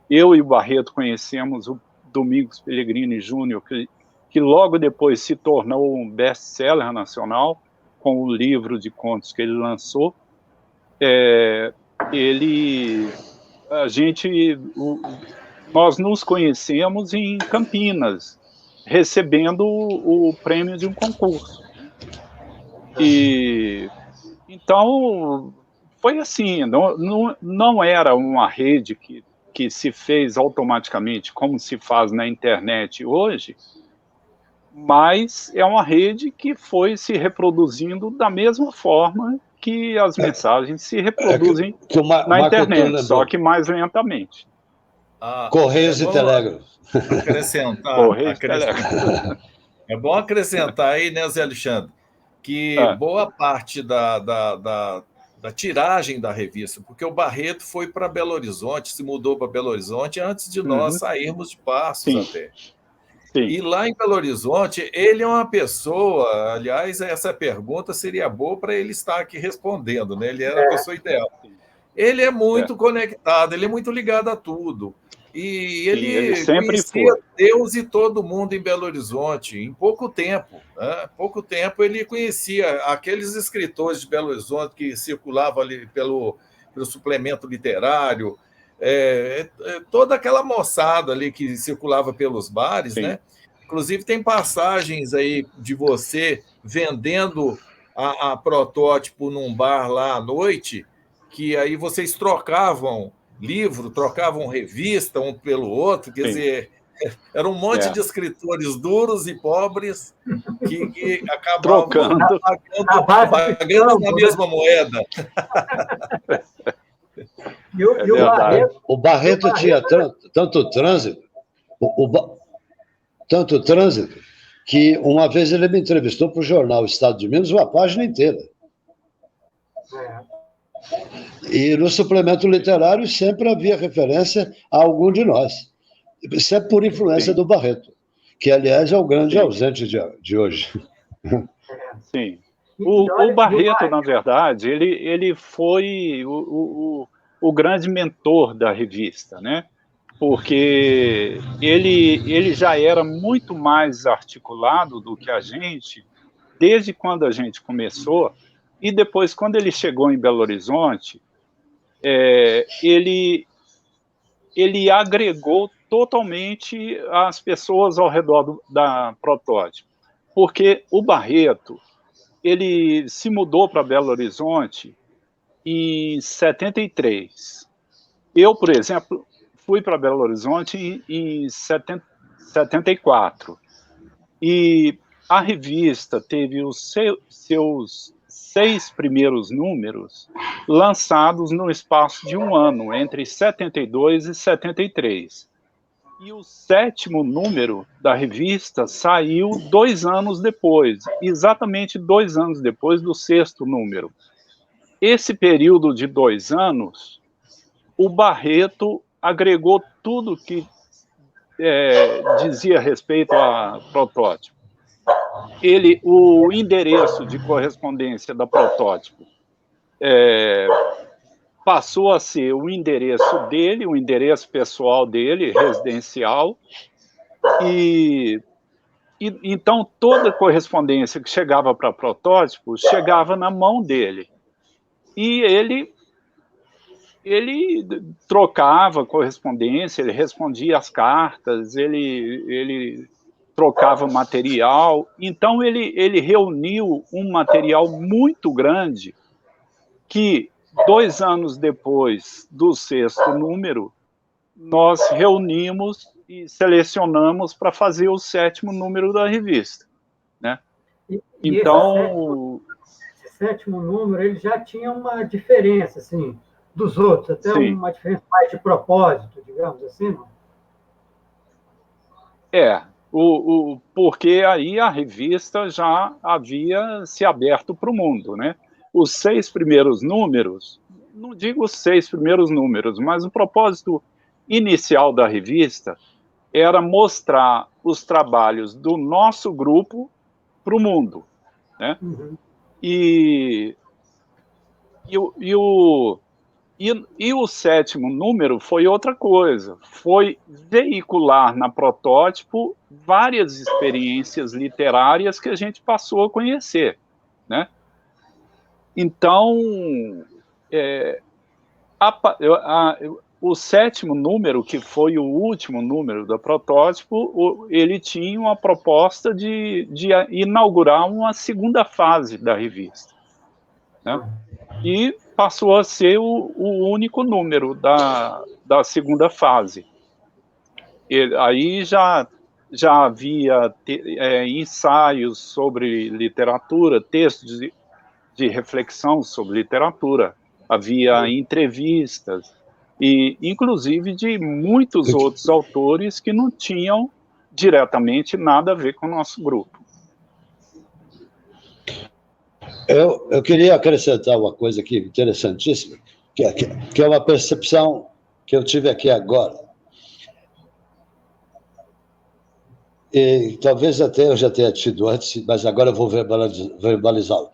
eu e o Barreto conhecemos o Domingos Pellegrini Júnior, que logo depois se tornou um best-seller nacional, com o livro de contos que ele lançou. Nós nos conhecemos em Campinas, recebendo o prêmio de um concurso. E então foi assim, não era uma rede que se fez automaticamente, como se faz na internet hoje, mas é uma rede que foi se reproduzindo da mesma forma que as mensagens se reproduzem na internet, só que mais lentamente. Correios e telégrafos. É bom acrescentar aí, né, Zé Alexandre, que boa parte da tiragem da revista, porque o Barreto foi para Belo Horizonte, se mudou para Belo Horizonte antes de nós sairmos de Passos até. Sim. E lá em Belo Horizonte, ele é uma pessoa, aliás, essa pergunta seria boa para ele estar aqui respondendo, né? Ele era a pessoa ideal. Ele é muito conectado, ele é muito ligado a tudo. E ele sempre conhecia Deus e todo mundo em Belo Horizonte, em pouco tempo. Né? Pouco tempo ele conhecia aqueles escritores de Belo Horizonte que circulavam ali pelo suplemento literário, toda aquela moçada ali que circulava pelos bares, né? Inclusive tem passagens aí de você vendendo a Protótipo num bar lá à noite, que aí vocês trocavam livro, trocavam revista um pelo outro, quer dizer, era um monte de escritores duros e pobres que acabavam pagando na mesma moeda. O Barreto tinha tanto trânsito, tanto trânsito, que uma vez ele me entrevistou para o jornal Estado de Minas, uma página inteira. E no suplemento literário sempre havia referência a algum de nós. Isso é por influência do Barreto, que, aliás, é o grande ausente de hoje. Sim. O Barreto, na verdade, ele foi o grande mentor da revista, né? Porque ele já era muito mais articulado do que a gente, desde quando a gente começou, e depois, quando ele chegou em Belo Horizonte, ele agregou totalmente as pessoas ao redor da Protótipo, porque o Barreto, ele se mudou para Belo Horizonte em 73. Eu, por exemplo, fui para Belo Horizonte em 74. E a revista teve os seus 6 primeiros números lançados no espaço de um ano, entre 72 e 73. E o 7º número da revista saiu 2 anos depois, exatamente 2 anos depois do 6º número. Esse período de 2 anos, o Barreto agregou tudo que dizia respeito a Protótipo. O endereço de correspondência da Protótipo passou a ser o endereço dele, o endereço pessoal dele, residencial, e então toda correspondência que chegava para Protótipo chegava na mão dele. E ele trocava correspondência, ele respondia às cartas, ele trocava material. Então ele reuniu um material muito grande que 2 anos depois do 6º número, nós reunimos e selecionamos para fazer o 7º número da revista, né? Então, esse 7º número, ele já tinha uma diferença, assim, dos outros, até sim, uma diferença mais de propósito, digamos assim, não? Porque aí a revista já havia se aberto para o mundo, né? Os 6 primeiros números, não digo os 6 primeiros números, mas o propósito inicial da revista era mostrar os trabalhos do nosso grupo para o mundo, né? Uhum. E o 7º número foi outra coisa, foi veicular na Protótipo várias experiências literárias que a gente passou a conhecer, né? Então, o 7º número, que foi o último número da Protótipo, ele tinha uma proposta de inaugurar uma segunda fase da revista, né? E passou a ser o único número da segunda fase. Aí já havia ensaios sobre literatura, textos de reflexão sobre literatura, havia entrevistas, e inclusive de muitos outros autores que não tinham diretamente nada a ver com o nosso grupo. Eu queria acrescentar uma coisa aqui interessantíssima, que é uma percepção que eu tive aqui agora. E talvez até eu já tenha tido antes, mas agora eu vou verbalizá-lo.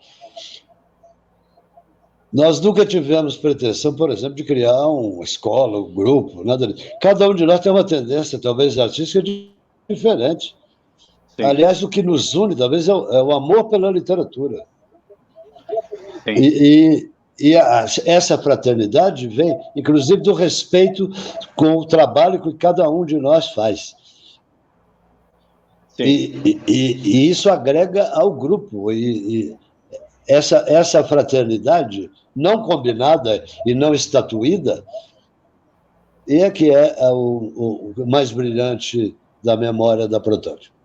Nós nunca tivemos pretensão, por exemplo, de criar uma escola, um grupo, nada disso. Cada um de nós tem uma tendência, talvez artística, diferente. Sim. Aliás, o que nos une, talvez, é o amor pela literatura. Sim. Essa fraternidade vem, inclusive, do respeito com o trabalho que cada um de nós faz. Sim. E isso agrega ao grupo. Essa fraternidade não combinada e não estatuída é que é o mais brilhante da memória da Protótipo.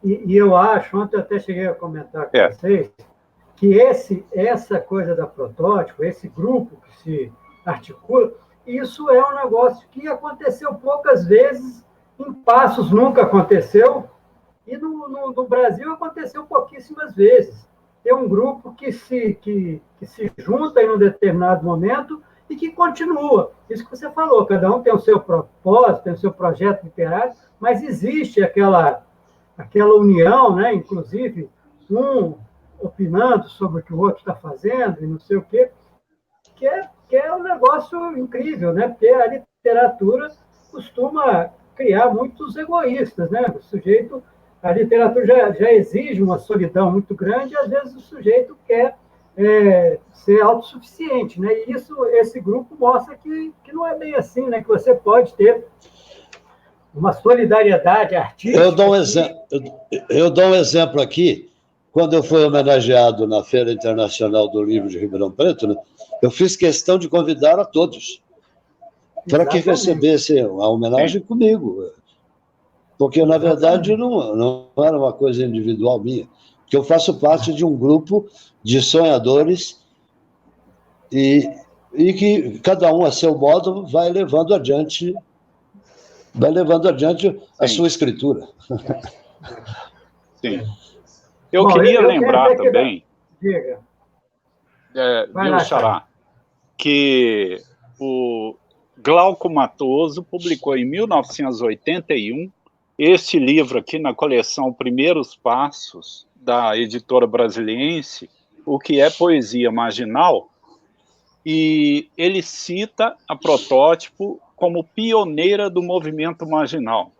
E eu acho, ontem eu até cheguei a comentar com vocês, que essa coisa da Protótipo, esse grupo que se articula, isso é um negócio que aconteceu poucas vezes, em Passos nunca aconteceu, e no Brasil aconteceu pouquíssimas vezes. Tem um grupo que que se junta em um determinado momento e que continua. Isso que você falou, cada um tem o seu propósito, tem o seu projeto literário, mas existe aquela união, né? Inclusive, um opinando sobre o que o outro está fazendo e não sei o quê, que é um negócio incrível, né? Porque a literatura costuma criar muitos egoístas, né? A literatura já exige uma solidão muito grande e, às vezes, o sujeito quer ser autossuficiente, né? E esse grupo mostra que não é bem assim, né? Que você pode ter uma solidariedade artística. Eu dou um exemplo aqui. Quando eu fui homenageado na Feira Internacional do Livro de Ribeirão Preto, né, eu fiz questão de convidar a todos para que recebessem a homenagem comigo. Porque, na verdade, não era uma coisa individual minha. Porque eu faço parte de um grupo de sonhadores e que cada um, a seu modo, vai levando adiante a sua escritura. Sim. Eu queria lembrar também, Diga. viu, Xará, que o Glauco Matoso publicou em 1981 este livro aqui na coleção Primeiros Passos, da editora Brasiliense, O que é Poesia Marginal, e ele cita a Protótipo como pioneira do movimento marginal,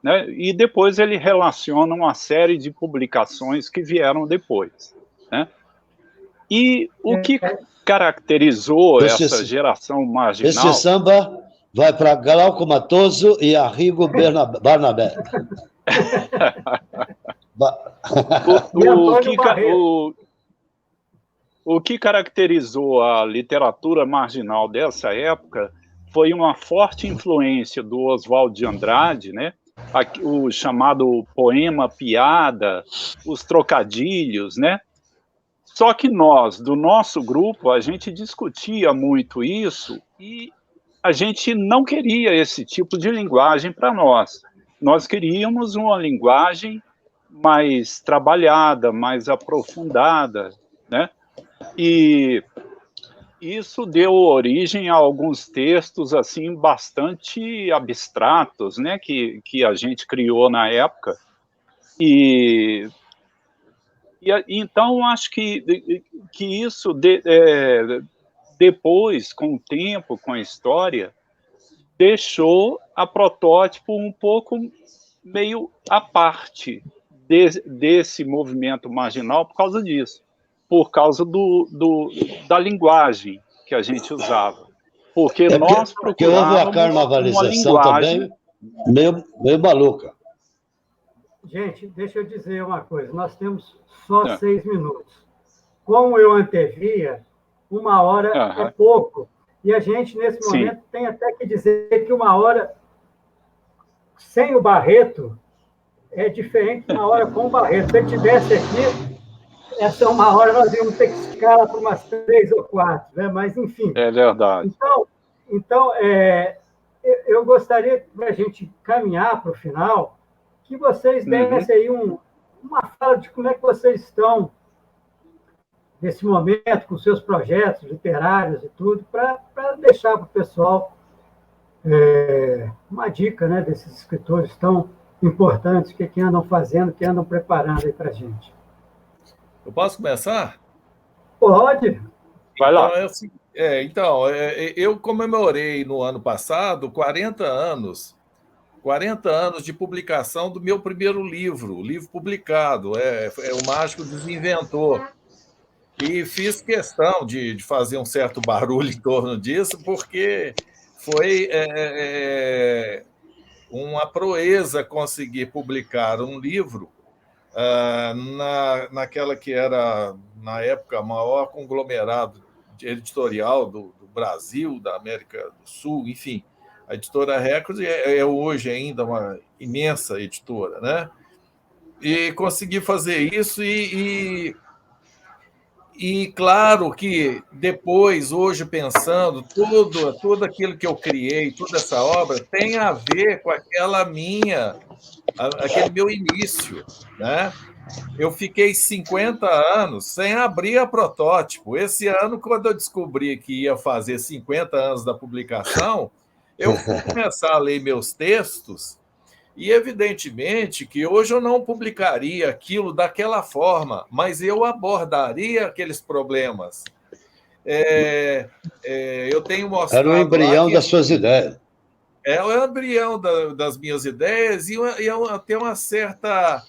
né? E depois ele relaciona uma série de publicações que vieram depois, né? E o que caracterizou essa geração marginal... Esse samba vai para Glauco Matoso e Arrigo Barnabé. O que caracterizou a literatura marginal dessa época foi uma forte influência do Oswald de Andrade, né? O chamado poema piada, os trocadilhos, né? Só que nós, do nosso grupo, a gente discutia muito isso e a gente não queria esse tipo de linguagem para nós. Nós queríamos uma linguagem mais trabalhada, mais aprofundada, né? E isso deu origem a alguns textos assim bastante abstratos, né, que a gente criou na época. E então acho que isso depois, com o tempo, com a história, deixou a Protótipo um pouco meio à parte desse movimento marginal por causa disso. Por causa da linguagem que a gente usava. Porque nós procurávamos houve a carnavalização também meio maluca. Gente, deixa eu dizer uma coisa. Nós temos só 6 minutos. Como eu antevia, 1 hora é pouco. E a gente, nesse momento, tem até que dizer que 1 hora sem o Barreto é diferente de 1 hora com o Barreto. Se ele estivesse aqui, essa 1 hora nós íamos ter que escalar para umas 3 ou 4, né? Mas, enfim. É verdade. Então eu gostaria, para a gente caminhar para o final, que vocês dessem aí uma fala de como é que vocês estão nesse momento, com seus projetos literários e tudo, para deixar para o pessoal uma dica, né, desses escritores tão importantes que andam fazendo, que andam preparando aí para a gente. Eu posso começar? Pode. Vai lá. Eu comemorei no ano passado 40 anos de publicação do meu primeiro livro publicado, O Mágico Desinventor. E fiz questão de fazer um certo barulho em torno disso, porque foi uma proeza conseguir publicar um livro naquela que era, na época, o maior conglomerado editorial do Brasil, da América do Sul, enfim. A editora Record é hoje ainda uma imensa editora, né? E consegui fazer isso e E claro que depois, hoje, pensando, tudo aquilo que eu criei, toda essa obra, tem a ver com aquele meu início, né? Eu fiquei 50 anos sem abrir a Protótipo. Esse ano, quando eu descobri que ia fazer 50 anos da publicação, eu fui começar a ler meus textos e, evidentemente, que hoje eu não publicaria aquilo daquela forma, mas eu abordaria aqueles problemas. Eu tenho mostrado... Era o embrião das suas ideias. É o embrião das minhas ideias e tem uma certa...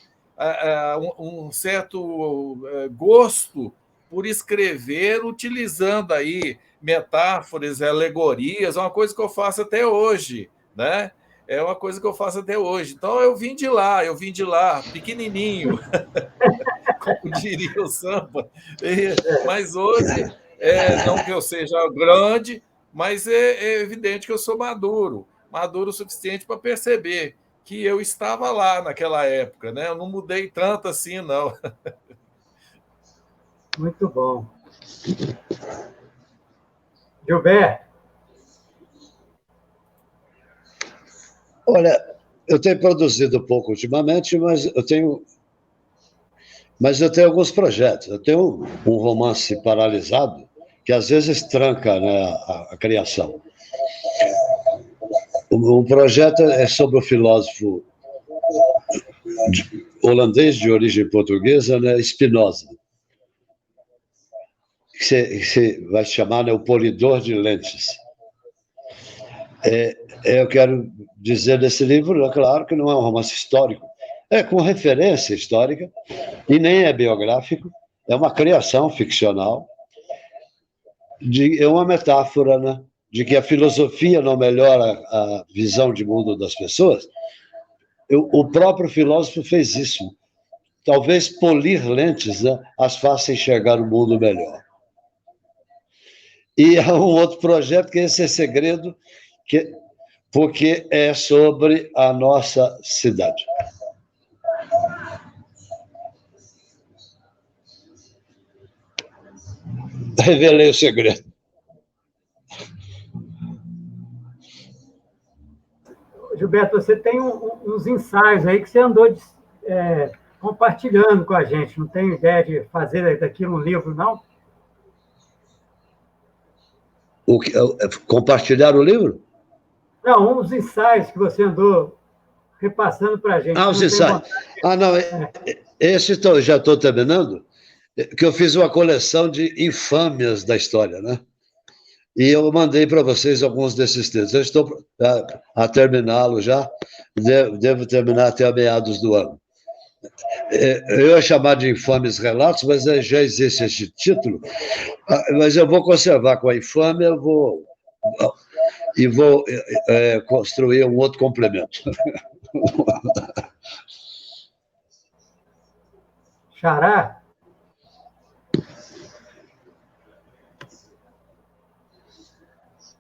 um certo gosto por escrever utilizando aí metáforas, alegorias, é uma coisa que eu faço até hoje, né? É uma coisa que eu faço até hoje. Então, eu vim de lá, pequenininho, como diria o samba. Mas hoje, não que eu seja grande, mas é evidente que eu sou maduro o suficiente para perceber que eu estava lá naquela época, né? Eu não mudei tanto assim, não. Muito bom. Gilberto? Olha, eu tenho produzido pouco ultimamente, mas eu tenho alguns projetos. Eu tenho um romance paralisado que às vezes tranca, né, a criação. Um projeto é sobre o filósofo holandês de origem portuguesa, né, Spinoza, que você vai chamar, né, o polidor de lentes. Eu quero dizer desse livro, é claro que não é um romance histórico, é com referência histórica e nem é biográfico, é uma criação ficcional, é uma metáfora, né, de que a filosofia não melhora a visão de mundo das pessoas. O próprio filósofo fez isso. Talvez polir lentes, né, as faça enxergar o mundo melhor. E há um outro projeto que esse é segredo, porque é sobre a nossa cidade. Revelei o segredo. Gilberto, você tem uns ensaios aí que você andou compartilhando com a gente. Não tem ideia de fazer daquilo um livro, não? Compartilhar o livro? Não, uns ensaios que você andou repassando para a gente. Os ensaios. Não, esse já estou terminando, que eu fiz uma coleção de infâmias da história, né? E eu mandei para vocês alguns desses textos. Eu estou a terminá-lo já, devo terminar até a meados do ano. Eu ia chamar de Infames Relatos, mas já existe esse título. Mas eu vou conservar com a infâmia, vou construir um outro complemento. Xará?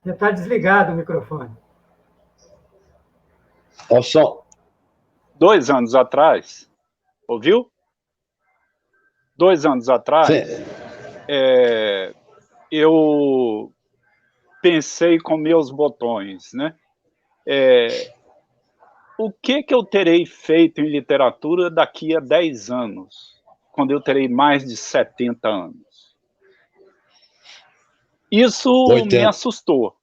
Você está desligado o microfone. Olha só. 2 anos atrás, ouviu? 2 anos atrás, eu pensei com meus botões, né? O que eu terei feito em literatura daqui a 10 anos, quando eu terei mais de 70 anos? Isso 80. Me assustou.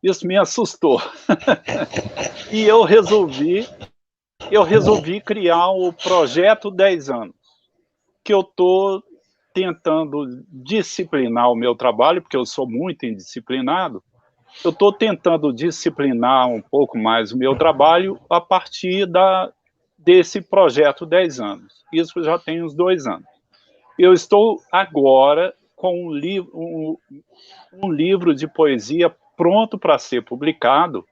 Isso me assustou. E eu resolvi criar o projeto 10 anos, que eu estou tentando disciplinar o meu trabalho, porque eu sou muito indisciplinado. Eu estou tentando disciplinar um pouco mais o meu trabalho a partir desse projeto 10 anos. Isso já tem uns 2 anos. Eu estou agora com um livro de poesia pronto para ser publicado,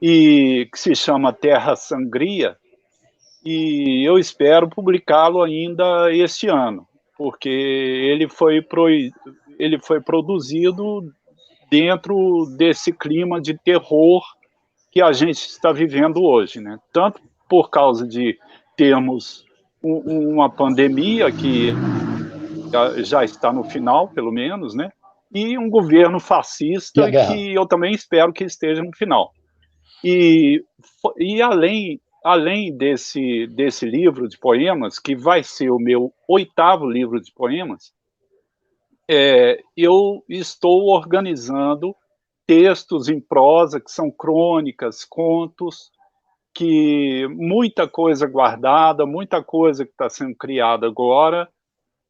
e que se chama Terra Sangria, e eu espero publicá-lo ainda este ano, porque ele foi produzido dentro desse clima de terror que a gente está vivendo hoje, né? Tanto por causa de termos uma pandemia que já está no final, pelo menos, né? E um governo fascista que eu também espero que esteja no final. E além desse livro de poemas, que vai ser o meu 8º livro de poemas, eu estou organizando textos em prosa, que são crônicas, contos, que muita coisa guardada, muita coisa que está sendo criada agora,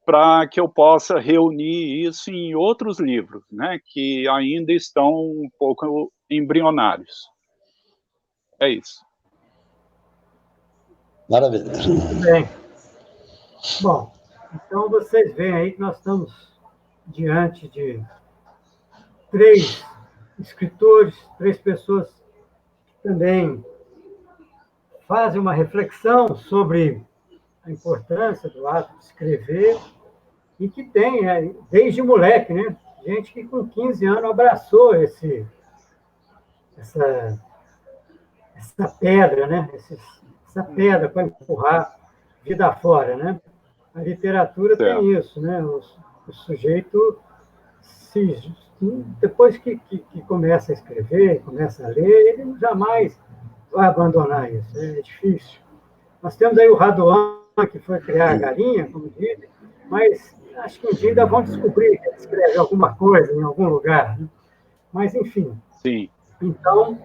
para que eu possa reunir isso em outros livros, né, que ainda estão um pouco embrionários. É isso. Maravilha. Muito bem. Bom, então vocês veem aí que nós estamos diante de 3 escritores, 3 pessoas que também fazem uma reflexão sobre a importância do ato de escrever e que tem, desde moleque, né? Gente que com 15 anos abraçou essa pedra, né? Essa pedra para empurrar vida fora, né? A literatura tem isso, né? O sujeito, depois que começa a escrever, começa a ler, ele jamais vai abandonar isso, é difícil. Nós temos aí o Radoan, que foi criar a galinha, como dizem, mas acho que um dia ainda vão descobrir que ele escreve alguma coisa em algum lugar, né? Mas, enfim. Sim. Então,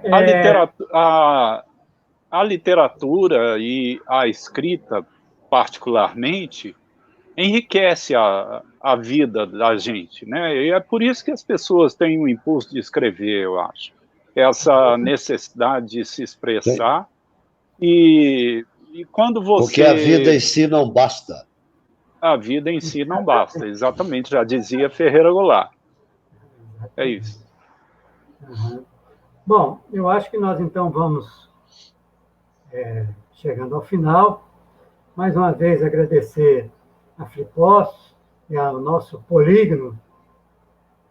a literatura e a escrita, particularmente, enriquece a vida da gente, né? E é por isso que as pessoas têm um impulso de escrever, eu acho. Essa necessidade de se expressar. E quando você... Porque a vida em si não basta. A vida em si não basta, exatamente, já dizia Ferreira Goulart. É isso. Uhum. Bom, eu acho que nós então vamos chegando ao final. Mais uma vez agradecer a Flipos e ao nosso polígono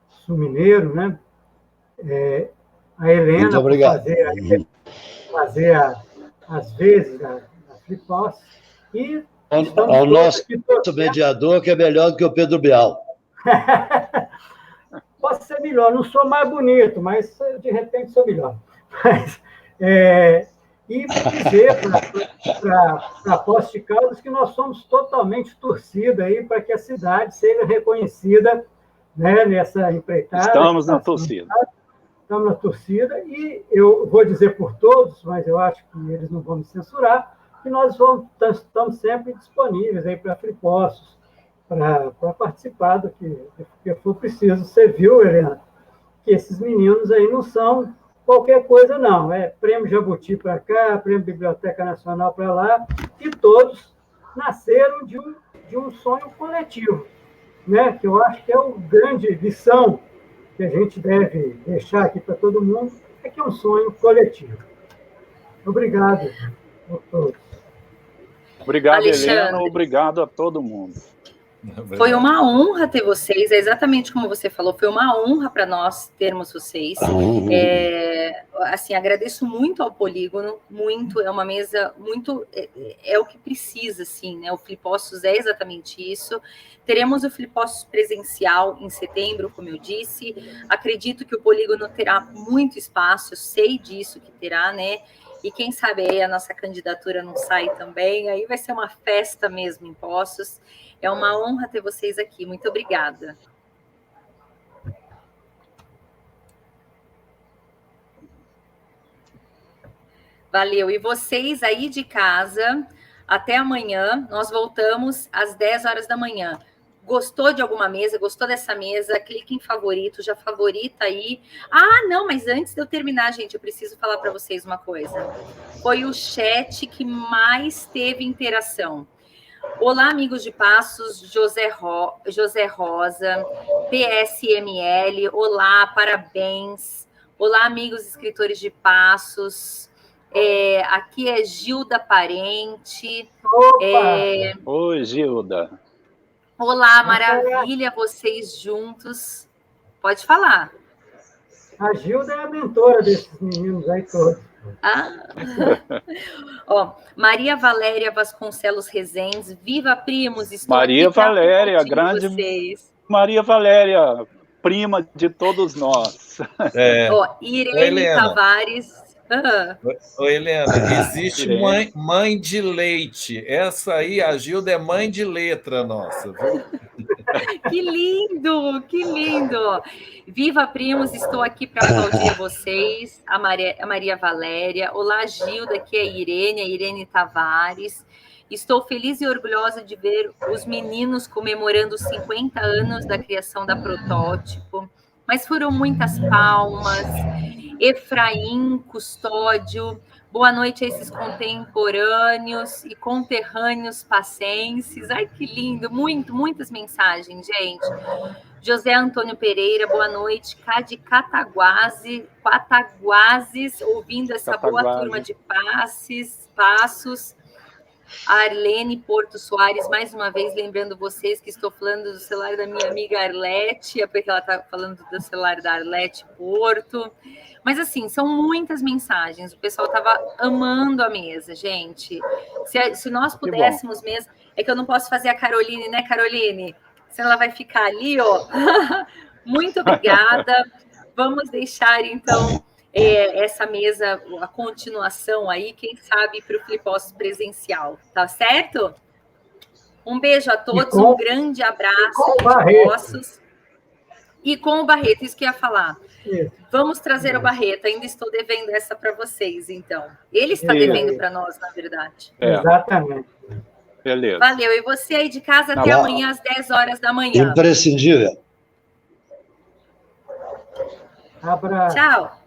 sul-mineiro, né? A Helena por fazer às vezes a Flipos e ao nosso mediador, que é melhor do que o Pedro Bial. Posso ser melhor, não sou mais bonito, mas de repente sou melhor. Mas, e dizer para Poços de Caldas que nós somos totalmente torcida aí para que a cidade seja reconhecida, né, nessa empreitada. Estamos na torcida. Estamos na torcida e eu vou dizer por todos, mas eu acho que eles não vão me censurar, que nós estamos sempre disponíveis aí para Fripostos, para participar do que for preciso. Você viu, Helena, que esses meninos aí não são qualquer coisa, não. É Prêmio Jabuti para cá, Prêmio Biblioteca Nacional para lá, e todos nasceram de um sonho coletivo, né? Que eu acho que é uma grande lição que a gente deve deixar aqui para todo mundo, é que é um sonho coletivo. Obrigado a todos. Obrigado, Alexandre. Helena. Obrigado a todo mundo. Foi uma honra ter vocês, é exatamente como você falou, foi uma honra para nós termos vocês. Assim, agradeço muito ao Polígono, muito, é uma mesa muito, é o que precisa, assim, né? O Flipostos é exatamente isso. Teremos o Flipostos presencial em setembro, como eu disse. Acredito que o Polígono terá muito espaço, eu sei disso que terá, né? E quem sabe aí a nossa candidatura não sai também, aí vai ser uma festa mesmo em Poços. É uma honra ter vocês aqui. Muito obrigada. Valeu. E vocês aí de casa, até amanhã. Nós voltamos às 10 horas da manhã. Gostou de alguma mesa? Gostou dessa mesa? Clique em favorito, já favorita aí. Ah, não, mas antes de eu terminar, gente, eu preciso falar para vocês uma coisa. Foi o chat que mais teve interação. Olá, amigos de Passos, José Rosa, PSML, olá, parabéns. Olá, amigos escritores de Passos. Aqui é Gilda Parente. Oi, Gilda. Olá, maravilha, vocês juntos. Pode falar. A Gilda é a mentora desses meninos aí todos. Ó, Maria Valéria Vasconcelos Rezendes, viva primos, estou Maria aqui pra Valéria, aplaudir grande vocês. Maria Valéria, prima de todos nós. Ó, Irene Helena. Tavares. Ô, Helena, existe Irene. mãe de leite. Essa aí, a Gilda, é mãe de letra nossa, viu? Que lindo, que lindo. Viva primos, estou aqui para aplaudir vocês, a Maria Valéria. Olá, Gilda, aqui é a Irene Tavares. Estou feliz e orgulhosa de ver os meninos comemorando os 50 anos da criação da Protótipo. Mas foram muitas palmas. Efraim Custódio, boa noite a esses contemporâneos e conterrâneos passenses. Ai, que lindo, muitas mensagens, gente. José Antônio Pereira, boa noite. Cá de Cataguases, ouvindo essa boa turma de passos. Arlene Porto Soares, mais uma vez, lembrando vocês que estou falando do celular da minha amiga Arlete, porque ela está falando do celular da Arlete Porto. Mas, assim, são muitas mensagens. O pessoal estava amando a mesa, gente. Se nós pudéssemos mesmo... É que eu não posso fazer a Caroline, né, Caroline? Senão ela vai ficar ali, ó. Muito obrigada. Vamos deixar, então... essa mesa, a continuação aí, quem sabe para o Flipossos presencial, tá certo? Um beijo a todos, um grande abraço, Flipossos. E com o Barreto, isso que eu ia falar. Vamos trazer o Barreto, ainda estou devendo essa para vocês, então. Ele está devendo para nós, na verdade. Exatamente. Beleza. Valeu, e você aí de casa até amanhã às 10 horas da manhã. Imprescindível. Abraço. Tchau.